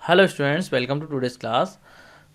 Hello students, welcome to today's class.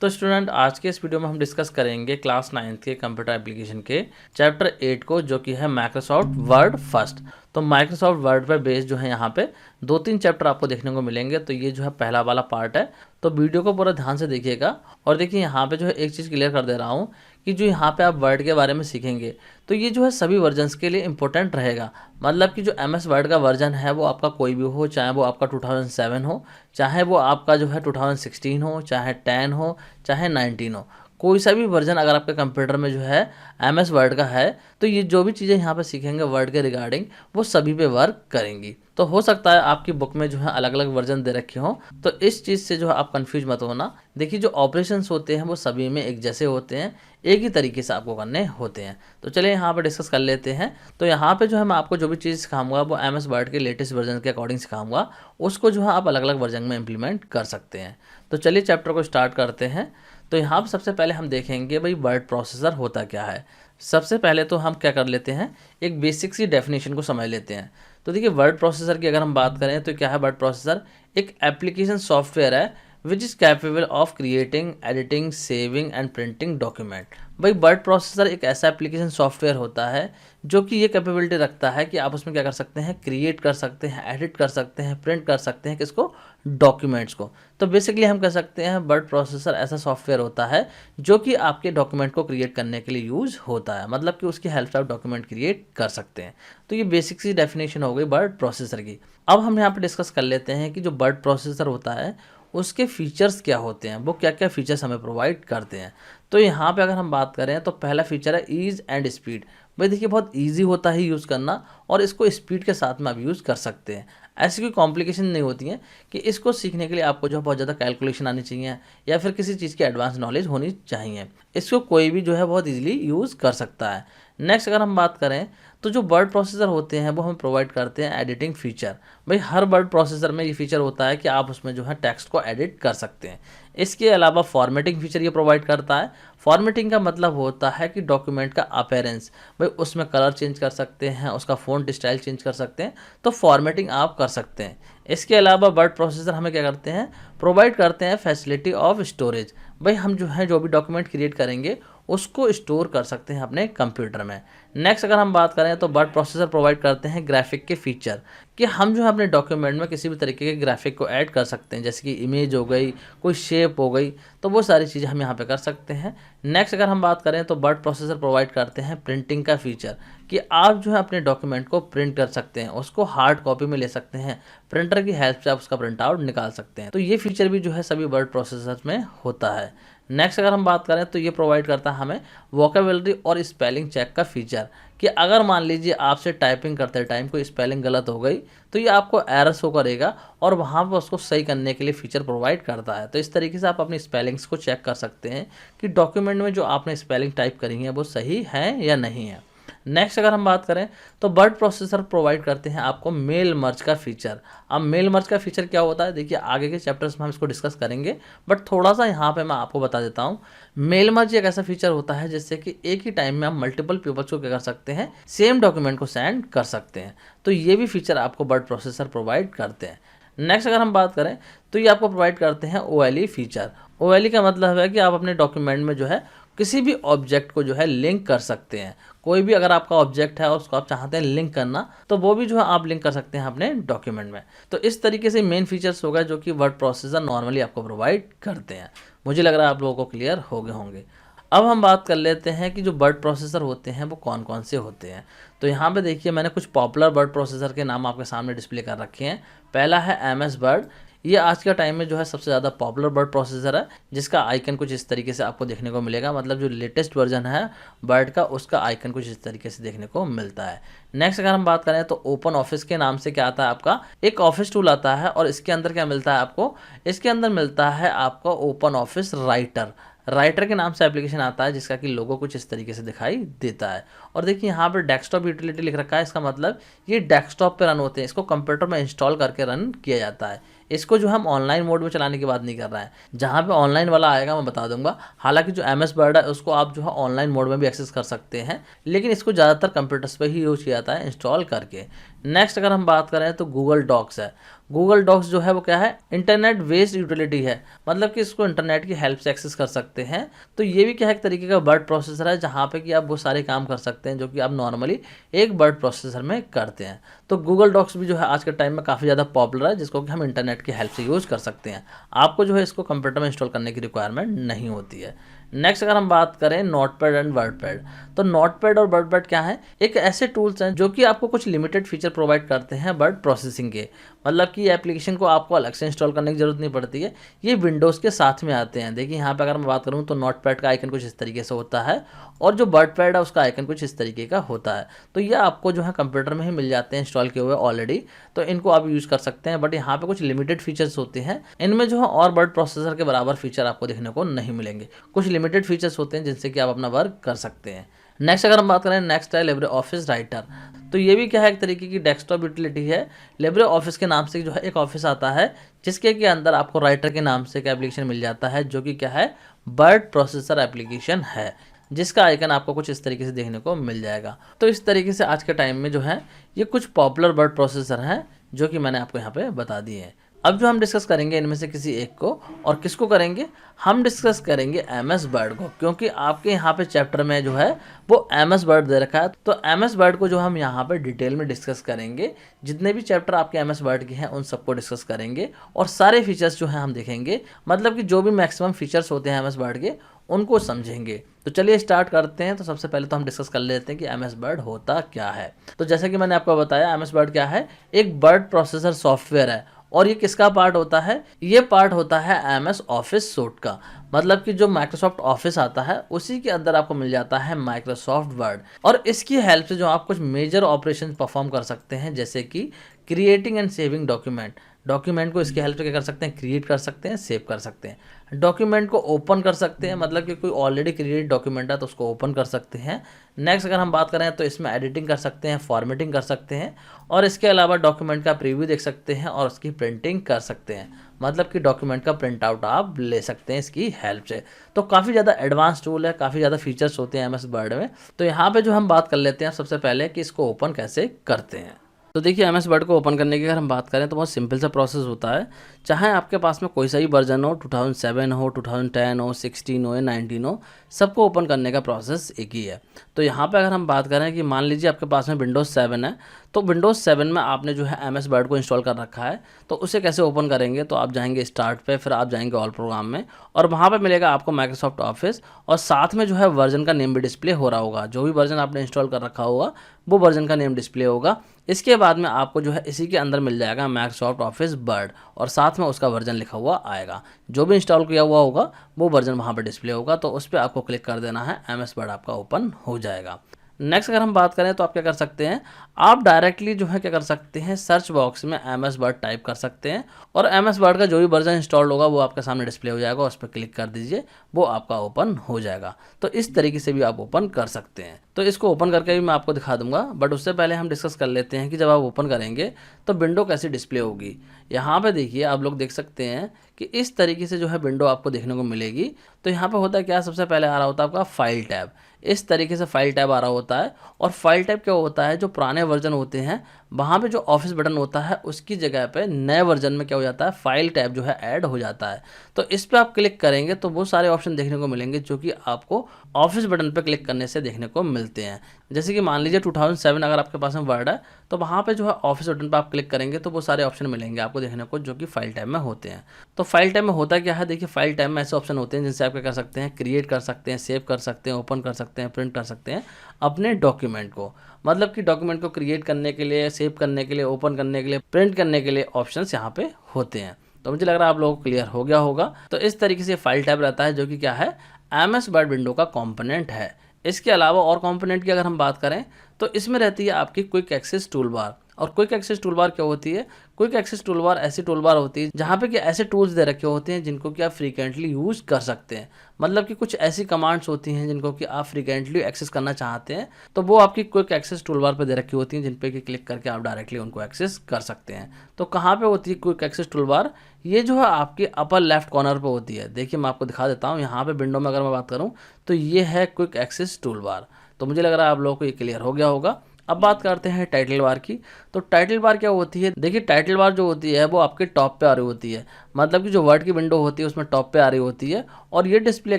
तो student, आज के इस वीडियो में हम डिस्कस करेंगे क्लास 9th के कंप्यूटर एप्लीकेशन के चैप्टर 8 को, जो कि है माइक्रोसॉफ्ट वर्ड फर्स्ट। तो माइक्रोसॉफ्ट वर्ड पर बेस्ड जो है यहाँ पे 2-3 चैप्टर आपको देखने को मिलेंगे। तो ये जो है पहला वाला पार्ट है, तो वीडियो को पूरा ध्यान से देखिएगा। और देखिए यहाँ पे जो है एक चीज़ क्लियर कर दे रहा हूँ कि जो यहाँ पे आप वर्ड के बारे में सीखेंगे तो ये जो है सभी वर्जन्स के लिए इंपॉर्टेंट रहेगा। मतलब कि जो MS वर्ड का वर्जन है वो आपका कोई भी हो, चाहे वो आपका 2007 हो, चाहे वो आपका जो है 2016 हो, चाहे 10 हो, चाहे 19 हो, कोई सा भी वर्जन अगर आपके कंप्यूटर में जो है MS वर्ड का है तो ये जो भी चीज़ें यहाँ पे सीखेंगे वर्ड के रिगार्डिंग वो सभी पे वर्क करेंगी। तो हो सकता है आपकी बुक में जो है अलग अलग वर्जन दे रखे हों, तो इस चीज़ से जो है आप कंफ्यूज मत होना। देखिए, जो ऑपरेशंस होते हैं वो सभी में एक जैसे होते हैं, एक ही तरीके से आपको करने होते हैं। तो चलिए यहाँ पर डिस्कस कर लेते हैं। तो यहाँ पे जो है मैं आपको जो भी चीज़ सिखाऊंगा वो MS वर्ड के लेटेस्ट वर्जन के अकॉर्डिंग सिखाऊंगा, उसको जो है आप अलग अलग वर्जन में इम्प्लीमेंट कर सकते हैं। तो चलिए चैप्टर को स्टार्ट करते हैं। तो यहाँ पर सबसे पहले हम देखेंगे भाई वर्ड प्रोसेसर होता क्या है। सबसे पहले तो हम क्या कर लेते हैं, एक बेसिक सी डेफिनेशन को समझ लेते हैं। तो देखिए, वर्ड प्रोसेसर की अगर हम बात करें तो क्या है वर्ड प्रोसेसर? एक एप्लीकेशन सॉफ्टवेयर है which is capable of creating, editing, saving and printing document. भाई वर्ड प्रोसेसर एक ऐसा एप्लीकेशन सॉफ्टवेयर होता है जो कि ये कैपेबिलिटी रखता है कि आप उसमें क्या कर सकते हैं, क्रिएट कर सकते हैं, एडिट कर सकते हैं, प्रिंट कर सकते हैं, किसको? डॉक्यूमेंट्स को। तो बेसिकली हम कह सकते हैं वर्ड प्रोसेसर ऐसा सॉफ्टवेयर होता है जो कि आपके डॉक्यूमेंट को क्रिएट करने के लिए यूज़ होता है, मतलब कि उसकी हेल्प से आप डॉक्यूमेंट क्रिएट कर सकते हैं। तो ये बेसिक सी डेफिनेशन हो गई वर्ड प्रोसेसर की। अब हम यहाँ पे डिस्कस कर लेते हैं कि जो वर्ड प्रोसेसर होता है उसके फीचर्स क्या होते हैं, वो क्या क्या फीचर्स हमें प्रोवाइड करते हैं। तो यहाँ पे अगर हम बात करें तो पहला फीचर है ईज़ एंड स्पीड। भाई देखिए, बहुत ईजी होता है यूज़ करना और इसको स्पीड के साथ में आप यूज़ कर सकते हैं। ऐसी कोई कॉम्प्लिकेशन नहीं होती है कि इसको सीखने के लिए आपको जो है बहुत ज़्यादा कैलकुलेशन आनी चाहिए या फिर किसी चीज़ की एडवांस नॉलेज होनी चाहिए। इसको कोई भी जो है बहुत ईजिली यूज़ कर सकता है। नेक्स्ट अगर हम बात करें तो जो वर्ड प्रोसेसर होते हैं वो हमें प्रोवाइड करते हैं एडिटिंग फीचर। भाई हर वर्ड प्रोसेसर में ये फीचर होता है कि आप उसमें जो है टेक्स्ट को एडिट कर सकते हैं। इसके अलावा फॉर्मेटिंग फीचर ये प्रोवाइड करता है। फॉर्मेटिंग का मतलब होता है कि डॉक्यूमेंट का अपीयरेंस, भाई उसमें कलर चेंज कर सकते हैं, उसका फ़ॉन्ट स्टाइल चेंज कर सकते हैं, तो फॉर्मेटिंग आप कर सकते हैं। इसके अलावा वर्ड प्रोसेसर हमें क्या करते हैं, प्रोवाइड करते हैं फैसिलिटी ऑफ स्टोरेज। भाई हम जो है जो भी डॉक्यूमेंट क्रिएट करेंगे उसको स्टोर कर सकते हैं अपने कंप्यूटर में। नेक्स्ट अगर हम बात करें तो वर्ड प्रोसेसर प्रोवाइड करते हैं ग्राफिक के फीचर, कि हम जो है अपने डॉक्यूमेंट में किसी भी तरीके के ग्राफिक को ऐड कर सकते हैं, जैसे कि इमेज हो गई, कोई शेप हो गई, तो वो सारी चीज़ें हम यहाँ पे कर सकते हैं। नेक्स्ट अगर हम बात करें तो वर्ड प्रोसेसर प्रोवाइड करते हैं प्रिंटिंग का फीचर, कि आप जो है अपने डॉक्यूमेंट को प्रिंट कर सकते हैं, उसको हार्ड कॉपी में ले सकते हैं, प्रिंटर की हेल्प से आप उसका प्रिंट आउट निकाल सकते हैं। तो ये फीचर भी जो है सभी वर्ड प्रोसेसर में होता है। नेक्स्ट अगर हम बात करें तो ये प्रोवाइड करता है हमें वोकेबलरी और स्पेलिंग चेक का फीचर, कि अगर मान लीजिए आपसे टाइपिंग करते टाइम कोई स्पेलिंग गलत हो गई तो ये आपको एरर शो करेगा और वहाँ पर उसको सही करने के लिए फीचर प्रोवाइड करता है। तो इस तरीके से आप अपनी स्पेलिंग्स को चेक कर सकते हैं कि डॉक्यूमेंट में जो आपने स्पेलिंग टाइप करी है वो सही है या नहीं है। नेक्स्ट अगर हम बात करें तो वर्ड प्रोसेसर प्रोवाइड करते हैं आपको मेल मर्ज का फीचर। अब मेल मर्ज का फीचर क्या होता है, देखिए आगे के चैप्टर्स में हम इसको डिस्कस करेंगे, बट थोड़ा सा यहाँ पे मैं आपको बता देता हूँ। मेल मर्ज एक ऐसा फीचर होता है जिससे कि एक ही टाइम में हम मल्टीपल पीपल्स को क्या कर सकते हैं, सेम डॉक्यूमेंट को सेंड कर सकते हैं। तो ये भी फीचर आपको वर्ड प्रोसेसर प्रोवाइड करते हैं। नेक्स्ट अगर हम बात करें तो ये आपको प्रोवाइड करते हैं OLE फीचर। OLE का मतलब है कि आप अपने डॉक्यूमेंट में जो है किसी भी ऑब्जेक्ट को जो है लिंक कर सकते हैं। कोई भी अगर आपका ऑब्जेक्ट है और उसको आप चाहते हैं लिंक करना, तो वो भी जो है आप लिंक कर सकते हैं अपने डॉक्यूमेंट में। तो इस तरीके से मेन फीचर्स होगा जो कि वर्ड प्रोसेसर नॉर्मली आपको प्रोवाइड करते हैं। मुझे लग रहा है आप लोगों को क्लियर हो गए होंगे। अब हम बात कर लेते हैं कि जो वर्ड प्रोसेसर होते हैं वो कौन कौन से होते हैं। तो यहाँ पे देखिए मैंने कुछ पॉपुलर वर्ड प्रोसेसर के नाम आपके सामने डिस्प्ले कर रखे हैं। पहला है MS वर्ड। ये आज के टाइम में जो है सबसे ज़्यादा पॉपुलर वर्ड प्रोसेसर है, जिसका आइकन कुछ इस तरीके से आपको देखने को मिलेगा, मतलब जो लेटेस्ट वर्जन है वर्ड का उसका आइकन कुछ इस तरीके से देखने को मिलता है। नेक्स्ट अगर हम बात करें तो ओपन ऑफिस के नाम से क्या आता है, आपका एक ऑफिस टूल आता है और इसके अंदर क्या मिलता है आपको, इसके अंदर मिलता है आपका ओपन ऑफिस राइटर। राइटर के नाम से एप्लीकेशन आता है जिसका कि लोगो कुछ इस तरीके से दिखाई देता है। और देखिए यहाँ पर डेस्कटॉप यूटिलिटी लिख रखा है, इसका मतलब ये डेस्कटॉप पे रन होते हैं, इसको कंप्यूटर में इंस्टॉल करके रन किया जाता है। इसको जो हम ऑनलाइन मोड में चलाने की बात नहीं कर रहे हैं, जहाँ पे ऑनलाइन वाला आएगा मैं बता दूंगा। हालांकि जो MS वर्ड है उसको आप जो है ऑनलाइन मोड में भी एक्सेस कर सकते हैं, लेकिन इसको ज़्यादातर कंप्यूटर्स पे ही यूज किया जाता है इंस्टॉल करके। नेक्स्ट अगर हम बात करें तो गूगल डॉक्स है। गूगल डॉक्स जो है वो क्या है, इंटरनेट बेस्ड यूटिलिटी है, मतलब कि इसको इंटरनेट की हेल्प से एक्सेस कर सकते हैं। तो ये भी क्या है, एक तरीके का वर्ड प्रोसेसर है जहाँ पे कि आप वो सारे काम कर सकते हैं जो कि आप नॉर्मली एक वर्ड प्रोसेसर में करते हैं। तो गूगल डॉक्स भी जो है आज के टाइम में काफ़ी ज़्यादा पॉपुलर है, जिसको कि हम इंटरनेट की हेल्प से यूज़ कर सकते हैं। आपको जो है इसको कंप्यूटर में इंस्टॉल करने की रिक्वायरमेंट नहीं होती है। नेक्स्ट अगर हम बात करें नोटपैड एंड वर्डपैड, तो नोटपैड और वर्डपैड क्या है, एक ऐसे टूल्स हैं जो कि आपको कुछ लिमिटेड फीचर प्रोवाइड करते हैं वर्ड प्रोसेसिंग के। मतलब कि एप्लीकेशन को आपको अलग से इंस्टॉल करने की जरूरत नहीं पड़ती है, ये विंडोज़ के साथ में आते हैं। देखिए यहाँ पे अगर मैं बात करूँ तो नोटपैड का आइकन कुछ इस तरीके से होता है और जो वर्डपैड है उसका आइकन कुछ इस तरीके का होता है। तो ये आपको जो है कंप्यूटर में ही मिल जाते हैं इंस्टॉल किए हुए ऑलरेडी, तो इनको आप यूज़ कर सकते हैं। बट यहाँ पे कुछ लिमिटेड फीचर्स होते हैं, इनमें जो है और वर्ड प्रोसेसर के बराबर फीचर आपको देखने को नहीं मिलेंगे। कुछ लिमिटेड फीचर्स होते हैं जिनसे कि आप अपना वर्क कर सकते हैं। नेक्स्ट अगर हम बात करें, नेक्स्ट है लिब्रे ऑफिस राइटर। तो ये भी क्या है, एक तरीके की डेस्कटॉप यूटिलिटी है। लिब्रे ऑफिस के नाम से जो है एक ऑफिस आता है जिसके के अंदर आपको राइटर के नाम से एक एप्लीकेशन मिल जाता है जो कि क्या है, वर्ड प्रोसेसर एप्लीकेशन है, जिसका आइकन आपको कुछ इस तरीके से देखने को मिल जाएगा। तो इस तरीके से आज के टाइम में जो है ये कुछ पॉपुलर वर्ड प्रोसेसर हैं जो कि मैंने आपको यहाँ पे बता दिए हैं। अब जो हम डिस्कस करेंगे इनमें से किसी एक को, और किसको करेंगे, हम डिस्कस करेंगे एमएस वर्ड को, क्योंकि आपके यहाँ पे चैप्टर में जो है वो एमएस वर्ड दे रखा है। तो एमएस वर्ड को जो हम यहाँ पे डिटेल में डिस्कस करेंगे, जितने भी चैप्टर आपके एमएस वर्ड के हैं उन सबको डिस्कस करेंगे और सारे फीचर्स जो हैं हम देखेंगे, मतलब कि जो भी मैक्सिमम फीचर्स होते हैं एमएस वर्ड के उनको समझेंगे। तो चलिए स्टार्ट करते हैं। तो सबसे पहले तो हम डिस्कस कर लेते हैं कि एमएस वर्ड होता क्या है। तो जैसा कि मैंने आपको बताया, एमएस वर्ड क्या है, एक वर्ड प्रोसेसर सॉफ्टवेयर है। और ये किसका पार्ट होता है, ये पार्ट होता है एमएस ऑफिस सूट का। मतलब कि जो माइक्रोसॉफ्ट ऑफिस आता है उसी के अंदर आपको मिल जाता है माइक्रोसॉफ्ट वर्ड, और इसकी हेल्प से जो आप कुछ मेजर ऑपरेशन परफॉर्म कर सकते हैं, जैसे कि creating and saving document. Document को इसकी हेल्प से क्या कर सकते हैं, क्रिएट कर सकते हैं, सेव कर सकते हैं। डॉक्यूमेंट को ओपन कर सकते हैं, मतलब कि कोई ऑलरेडी क्रिएट डॉक्यूमेंट है तो उसको ओपन कर सकते हैं। नेक्स्ट अगर हम बात करें तो इसमें एडिटिंग कर सकते हैं, फॉर्मेटिंग कर सकते हैं, और इसके अलावा डॉक्यूमेंट का प्रीव्यू देख सकते हैं और उसकी प्रिंटिंग कर सकते हैं। मतलब कि डॉक्यूमेंट का प्रिंट आउट आप ले सकते हैं इसकी हेल्प से। तो काफ़ी ज़्यादा एडवांस टूल है, काफ़ी ज़्यादा फीचर्स होते हैं एमएस वर्ड में। तो यहाँ पे जो हम बात कर लेते हैं सबसे पहले कि इसको ओपन कैसे करते हैं। तो देखिए एमएस वर्ड को ओपन करने की अगर हम बात करें तो बहुत सिंपल सा प्रोसेस होता है। चाहे आपके पास में कोई सा ही वर्जन हो, 2007 हो, 2010 हो, 16 हो या 19 हो, सबको ओपन करने का प्रोसेस एक ही है। तो यहाँ पे अगर हम बात करें कि मान लीजिए आपके पास में विंडोज़ 7 है, तो विंडोज़ 7 में आपने जो है एमएस वर्ड को इंस्टॉल कर रखा है, तो उसे कैसे ओपन करेंगे, तो आप जाएंगे स्टार्ट पे, फिर आप जाएंगे ऑल प्रोग्राम में, और वहाँ पे मिलेगा आपको माइक्रोसॉफ्ट ऑफिस, और साथ में जो है वर्जन का नेम भी डिस्प्ले हो रहा होगा। जो भी वर्जन आपने इंस्टॉल कर रखा होगा वो वर्जन का नेम डिस्प्ले होगा। इसके बाद में आपको जो है इसी के अंदर मिल जाएगा माइक्रोसॉफ्ट ऑफिस वर्ड, और साथ में उसका वर्जन लिखा हुआ आएगा। जो भी इंस्टॉल किया हुआ होगा वो वर्जन वहाँ पे डिस्प्ले होगा, तो उस पर आपको क्लिक कर देना है, एमएस वर्ड आपका ओपन हो जाएगा। नेक्स्ट अगर हम बात करें तो आप क्या कर सकते हैं, आप डायरेक्टली जो है क्या कर सकते हैं, सर्च बॉक्स में एमएस वर्ड टाइप कर सकते हैं, और एमएस वर्ड का जो भी वर्जन इंस्टॉल्ड होगा वो आपके सामने डिस्प्ले हो जाएगा, उस पर क्लिक कर दीजिए, वो आपका ओपन हो जाएगा। तो इस तरीके से भी आप ओपन कर सकते हैं। तो इसको ओपन करके भी मैं आपको दिखा दूंगा, बट उससे पहले हम डिस्कस कर लेते हैं कि जब आप ओपन करेंगे तो विंडो कैसी डिस्प्ले होगी। यहाँ पे देखिए आप लोग देख सकते हैं कि इस तरीके से जो है विंडो आपको देखने को मिलेगी। तो यहाँ पे होता है क्या, सबसे पहले आ रहा होता है आपका फाइल टैब, इस तरीके से फाइल टैब आ रहा होता है। और फाइल टैब क्या होता है, जो पुराने वर्जन होते हैं वहाँ पे जो ऑफिस बटन होता है उसकी जगह पे नए वर्जन में क्या हो जाता है, फाइल टैब जो है ऐड हो जाता है। तो इस पर आप क्लिक करेंगे तो वो सारे ऑप्शन देखने को मिलेंगे जो कि आपको ऑफिस बटन पर क्लिक करने से देखने को मिलते हैं। जैसे कि मान लीजिए 2007 अगर आपके पास में वर्ड है, तो वहाँ पे जो है ऑफिस बटन पर आप क्लिक करेंगे तो वो सारे ऑप्शन मिलेंगे आपको देखने को जो कि फाइल टैब में होते हैं। तो फाइल टैब में होता क्या है, देखिए फाइल टैब में ऐसे ऑप्शन होते हैं जिनसे आप क्या कर सकते हैं, क्रिएट कर सकते हैं, सेव कर सकते हैं, ओपन कर सकते हैं, प्रिंट कर सकते हैं अपने डॉक्यूमेंट को। मतलब कि डॉक्यूमेंट को क्रिएट करने के लिए, सेव करने के लिए, ओपन करने के लिए, प्रिंट करने के लिए ऑप्शंस यहाँ पे होते हैं। तो मुझे लग रहा है आप लोगों को क्लियर हो गया होगा। तो इस तरीके से फाइल टैब रहता है जो कि क्या है, एमएस वर्ड विंडो का कंपोनेंट है। इसके अलावा और कंपोनेंट की अगर हम बात करें तो इसमें रहती है आपकी क्विक एक्सेस टूल बार। और क्विक एक्सेस टूल बार क्या होती है, क्विक एक्सेस टूल बार ऐसी टूल बार होती है जहाँ पे कि ऐसे टूल्स दे रखे होते हैं जिनको कि आप फ्रीक्वेंटली यूज़ कर सकते हैं। मतलब कि कुछ ऐसी कमांड्स होती हैं जिनको कि आप फ्रीक्वेंटली एक्सेस करना चाहते हैं, तो वो आपकी क्विक एक्सेस टूल बार पर दे रखी होती हैं, जिन पे कि क्लिक करके आप डायरेक्टली उनको एक्सेस कर सकते हैं। तो कहाँ पे होती है क्विक एक्सेस टूल बार, ये जो है आपके अपर लेफ्ट कॉर्नर पर होती है। देखिए मैं आपको दिखा देता हूँ, यहाँ पे विंडो में अगर मैं बात करूँ तो ये है क्विक एक्सेस टूल बार। तो मुझे लग रहा है आप लोगों को ये क्लियर हो गया होगा। अब बात करते हैं टाइटल बार की। तो टाइटल बार क्या होती है, देखिए टाइटल बार जो होती है वो आपके टॉप पे आ रही होती है, मतलब कि जो वर्ड की विंडो होती है उसमें टॉप पे आ रही होती है, और ये डिस्प्ले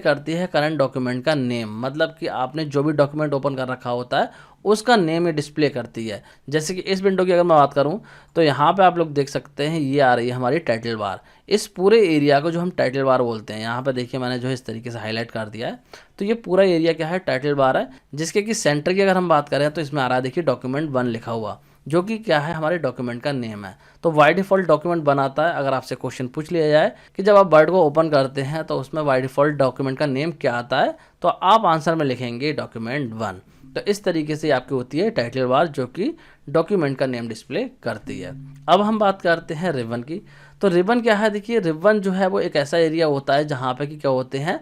करती है करंट डॉक्यूमेंट का नेम, मतलब कि आपने जो भी डॉक्यूमेंट ओपन कर रखा होता है उसका नेम ये डिस्प्ले करती है। जैसे कि इस विंडो की अगर मैं बात करूं तो यहाँ पे आप लोग देख सकते हैं ये आ रही है हमारी टाइटल बार। इस पूरे एरिया को जो हम टाइटल बार बोलते हैं, यहाँ पे देखिए मैंने जो है इस तरीके से हाईलाइट कर दिया है। तो ये पूरा एरिया क्या है, टाइटल बार है, जिसके कि सेंटर की अगर हम बात करें तो इसमें आ रहा है देखिए डॉक्यूमेंट 1 लिखा हुआ, जो कि क्या है हमारे डॉक्यूमेंट का नेम है। तो बाय डिफ़ॉल्ट डॉक्यूमेंट बनाता है। अगर आपसे क्वेश्चन पूछ लिया जाए कि जब आप वर्ड को ओपन करते हैं तो उसमें बाय डिफ़ॉल्ट डॉक्यूमेंट का नेम क्या आता है, तो आप आंसर में लिखेंगे डॉक्यूमेंट 1। तो इस तरीके से आपकी होती है टाइटल बार, जो कि डॉक्यूमेंट का नेम डिस्प्ले करती है। अब हम बात करते हैं रिबन की। तो रिबन क्या है, देखिए रिबन जो है वो एक ऐसा एरिया होता है जहाँ पे कि क्या होते हैं,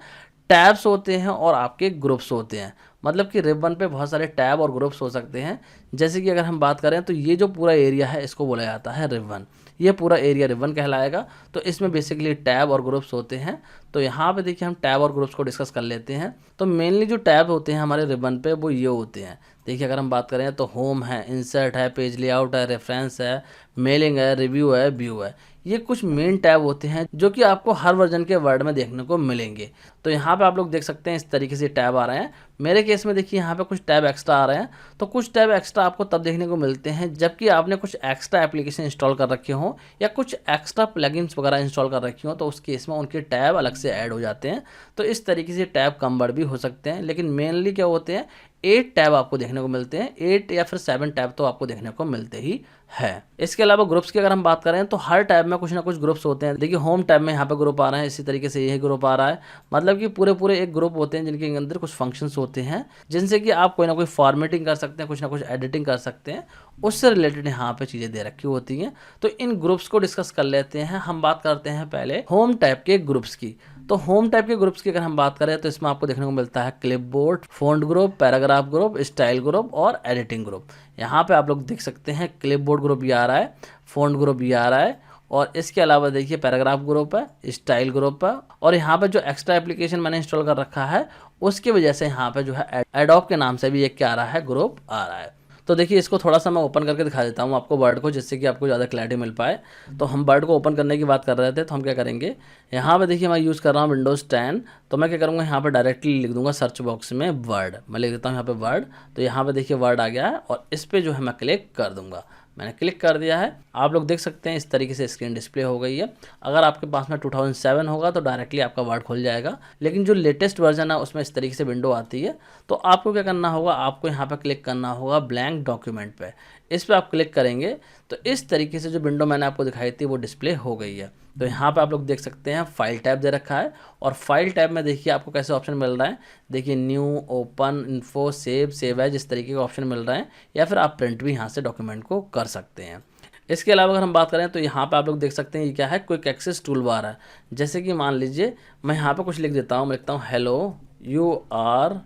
टैब्स होते हैं और आपके ग्रुप्स होते हैं। मतलब कि रिबन पे बहुत सारे टैब और ग्रुप्स हो सकते हैं। जैसे कि अगर हम बात करें तो ये जो पूरा एरिया है इसको बोला जाता है रिबन, ये पूरा एरिया रिबन कहलाएगा। तो इसमें बेसिकली टैब और ग्रुप्स होते हैं। तो यहाँ पे देखिए हम टैब और ग्रुप्स को डिस्कस कर लेते हैं। तो मेनली जो टैब होते हैं हमारे रिबन पे वो ये होते हैं। देखिए अगर हम बात करें तो होम है, इंसर्ट है, पेज लेआउट है, रेफरेंस है, मेलिंग है, रिव्यू है, व्यू है। ये कुछ मेन टैब होते हैं जो कि आपको हर वर्जन के वर्ड में देखने को मिलेंगे। तो यहाँ पे आप लोग देख सकते हैं इस तरीके से टैब आ रहे हैं। मेरे केस में देखिए यहाँ पे कुछ टैब एक्स्ट्रा आ रहे हैं। तो कुछ टैब एक्स्ट्रा आपको तब देखने को मिलते हैं जबकि आपने कुछ एक्स्ट्रा एप्लीकेशन इंस्टॉल कर रखे हों या कुछ एक्स्ट्रा प्लगइन्स वगैरह इंस्टॉल कर रखी हों, तो उस केस में उनके टैब अलग से ऐड हो जाते हैं। तो इस तरीके से टैब कम बढ़ भी हो सकते हैं, लेकिन मेनली क्या होते हैं 8 टैब आपको देखने को मिलते हैं। 8 या फिर 7 टैब तो आपको देखने को मिलते ही है। इसके अलावा ग्रुप्स की अगर हम बात करें तो हर टैब में कुछ ना कुछ ग्रुप्स होते हैं। देखिए होम टैब में यहाँ पे ग्रुप आ रहा है, इसी तरीके से यही ग्रुप आ रहा है। मतलब कि पूरे पूरे एक ग्रुप होते हैं जिनके अंदर कुछ फंक्शंस होते हैं जिनसे कि आप कोई ना कोई फॉर्मेटिंग कर सकते हैं, कुछ ना कुछ एडिटिंग कर सकते हैं, उससे रिलेटेड यहाँ पे चीज़ें दे रखी होती हैं। तो इन ग्रुप्स को डिस्कस कर लेते हैं। हम बात करते हैं पहले होम टैब के ग्रुप्स की। तो होम टाइप के ग्रुप्स की अगर हम बात करें तो इसमें आपको देखने को मिलता है clipboard, font group, paragraph group, style group और एडिटिंग ग्रुप। यहाँ पे आप लोग देख सकते हैं क्लिपबोर्ड ग्रुप भी आ रहा है, फ़ॉन्ट ग्रुप भी आ रहा है, और इसके अलावा देखिए पैराग्राफ ग्रुप है, स्टाइल ग्रुप है, और यहाँ पे जो एक्स्ट्रा एप्लीकेशन मैंने इंस्टॉल कर रखा है उसकी वजह से यहाँ पे जो है एडोब के नाम से भी एक क्या आ रहा है, ग्रुप आ रहा है। तो देखिए इसको थोड़ा सा मैं ओपन करके दिखा देता हूँ आपको वर्ड को, जिससे कि आपको ज़्यादा क्लैरिटी मिल पाए। तो हम वर्ड को ओपन करने की बात कर रहे थे, तो हम क्या करेंगे, यहाँ पे देखिए मैं यूज़ कर रहा हूँ विंडोज़ 10। तो मैं क्या करूँगा, यहाँ पे डायरेक्टली लिख दूंगा सर्च बॉक्स में वर्ड। मैं लिख देता हूँ यहाँ पे वर्ड। तो यहाँ पे देखिए वर्ड आ गया है और इस पर जो है मैं क्लिक कर दूंगा। मैंने क्लिक कर दिया है, आप लोग देख सकते हैं इस तरीके से स्क्रीन डिस्प्ले हो गई है। अगर आपके पास में 2007 होगा तो डायरेक्टली आपका वर्ड खुल जाएगा, लेकिन जो लेटेस्ट वर्जन है उसमें इस तरीके से विंडो आती है। तो आपको क्या करना होगा, आपको यहाँ पे क्लिक करना होगा ब्लैंक डॉक्यूमेंट पे। इस पर आप क्लिक करेंगे तो इस तरीके से जो विंडो मैंने आपको दिखाई थी वो डिस्प्ले हो गई है। तो यहाँ पे आप लोग देख सकते हैं फाइल टैब दे रखा है, और फाइल टैब में देखिए आपको कैसे ऑप्शन मिल रहा है। देखिए new, open, info, save as, इस तरीके के ऑप्शन मिल रहे हैं, या फिर आप प्रिंट भी यहाँ से डॉक्यूमेंट को कर सकते हैं। इसके अलावा अगर हम बात करें तो यहाँ पे आप लोग देख सकते हैं ये क्या है, क्विक एक्सेस टूल बार है। जैसे कि मान लीजिए मैं यहाँ पे कुछ लिख देता हूँ, मैं लिखता हूँ hello you are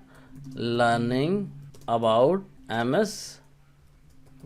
learning about MS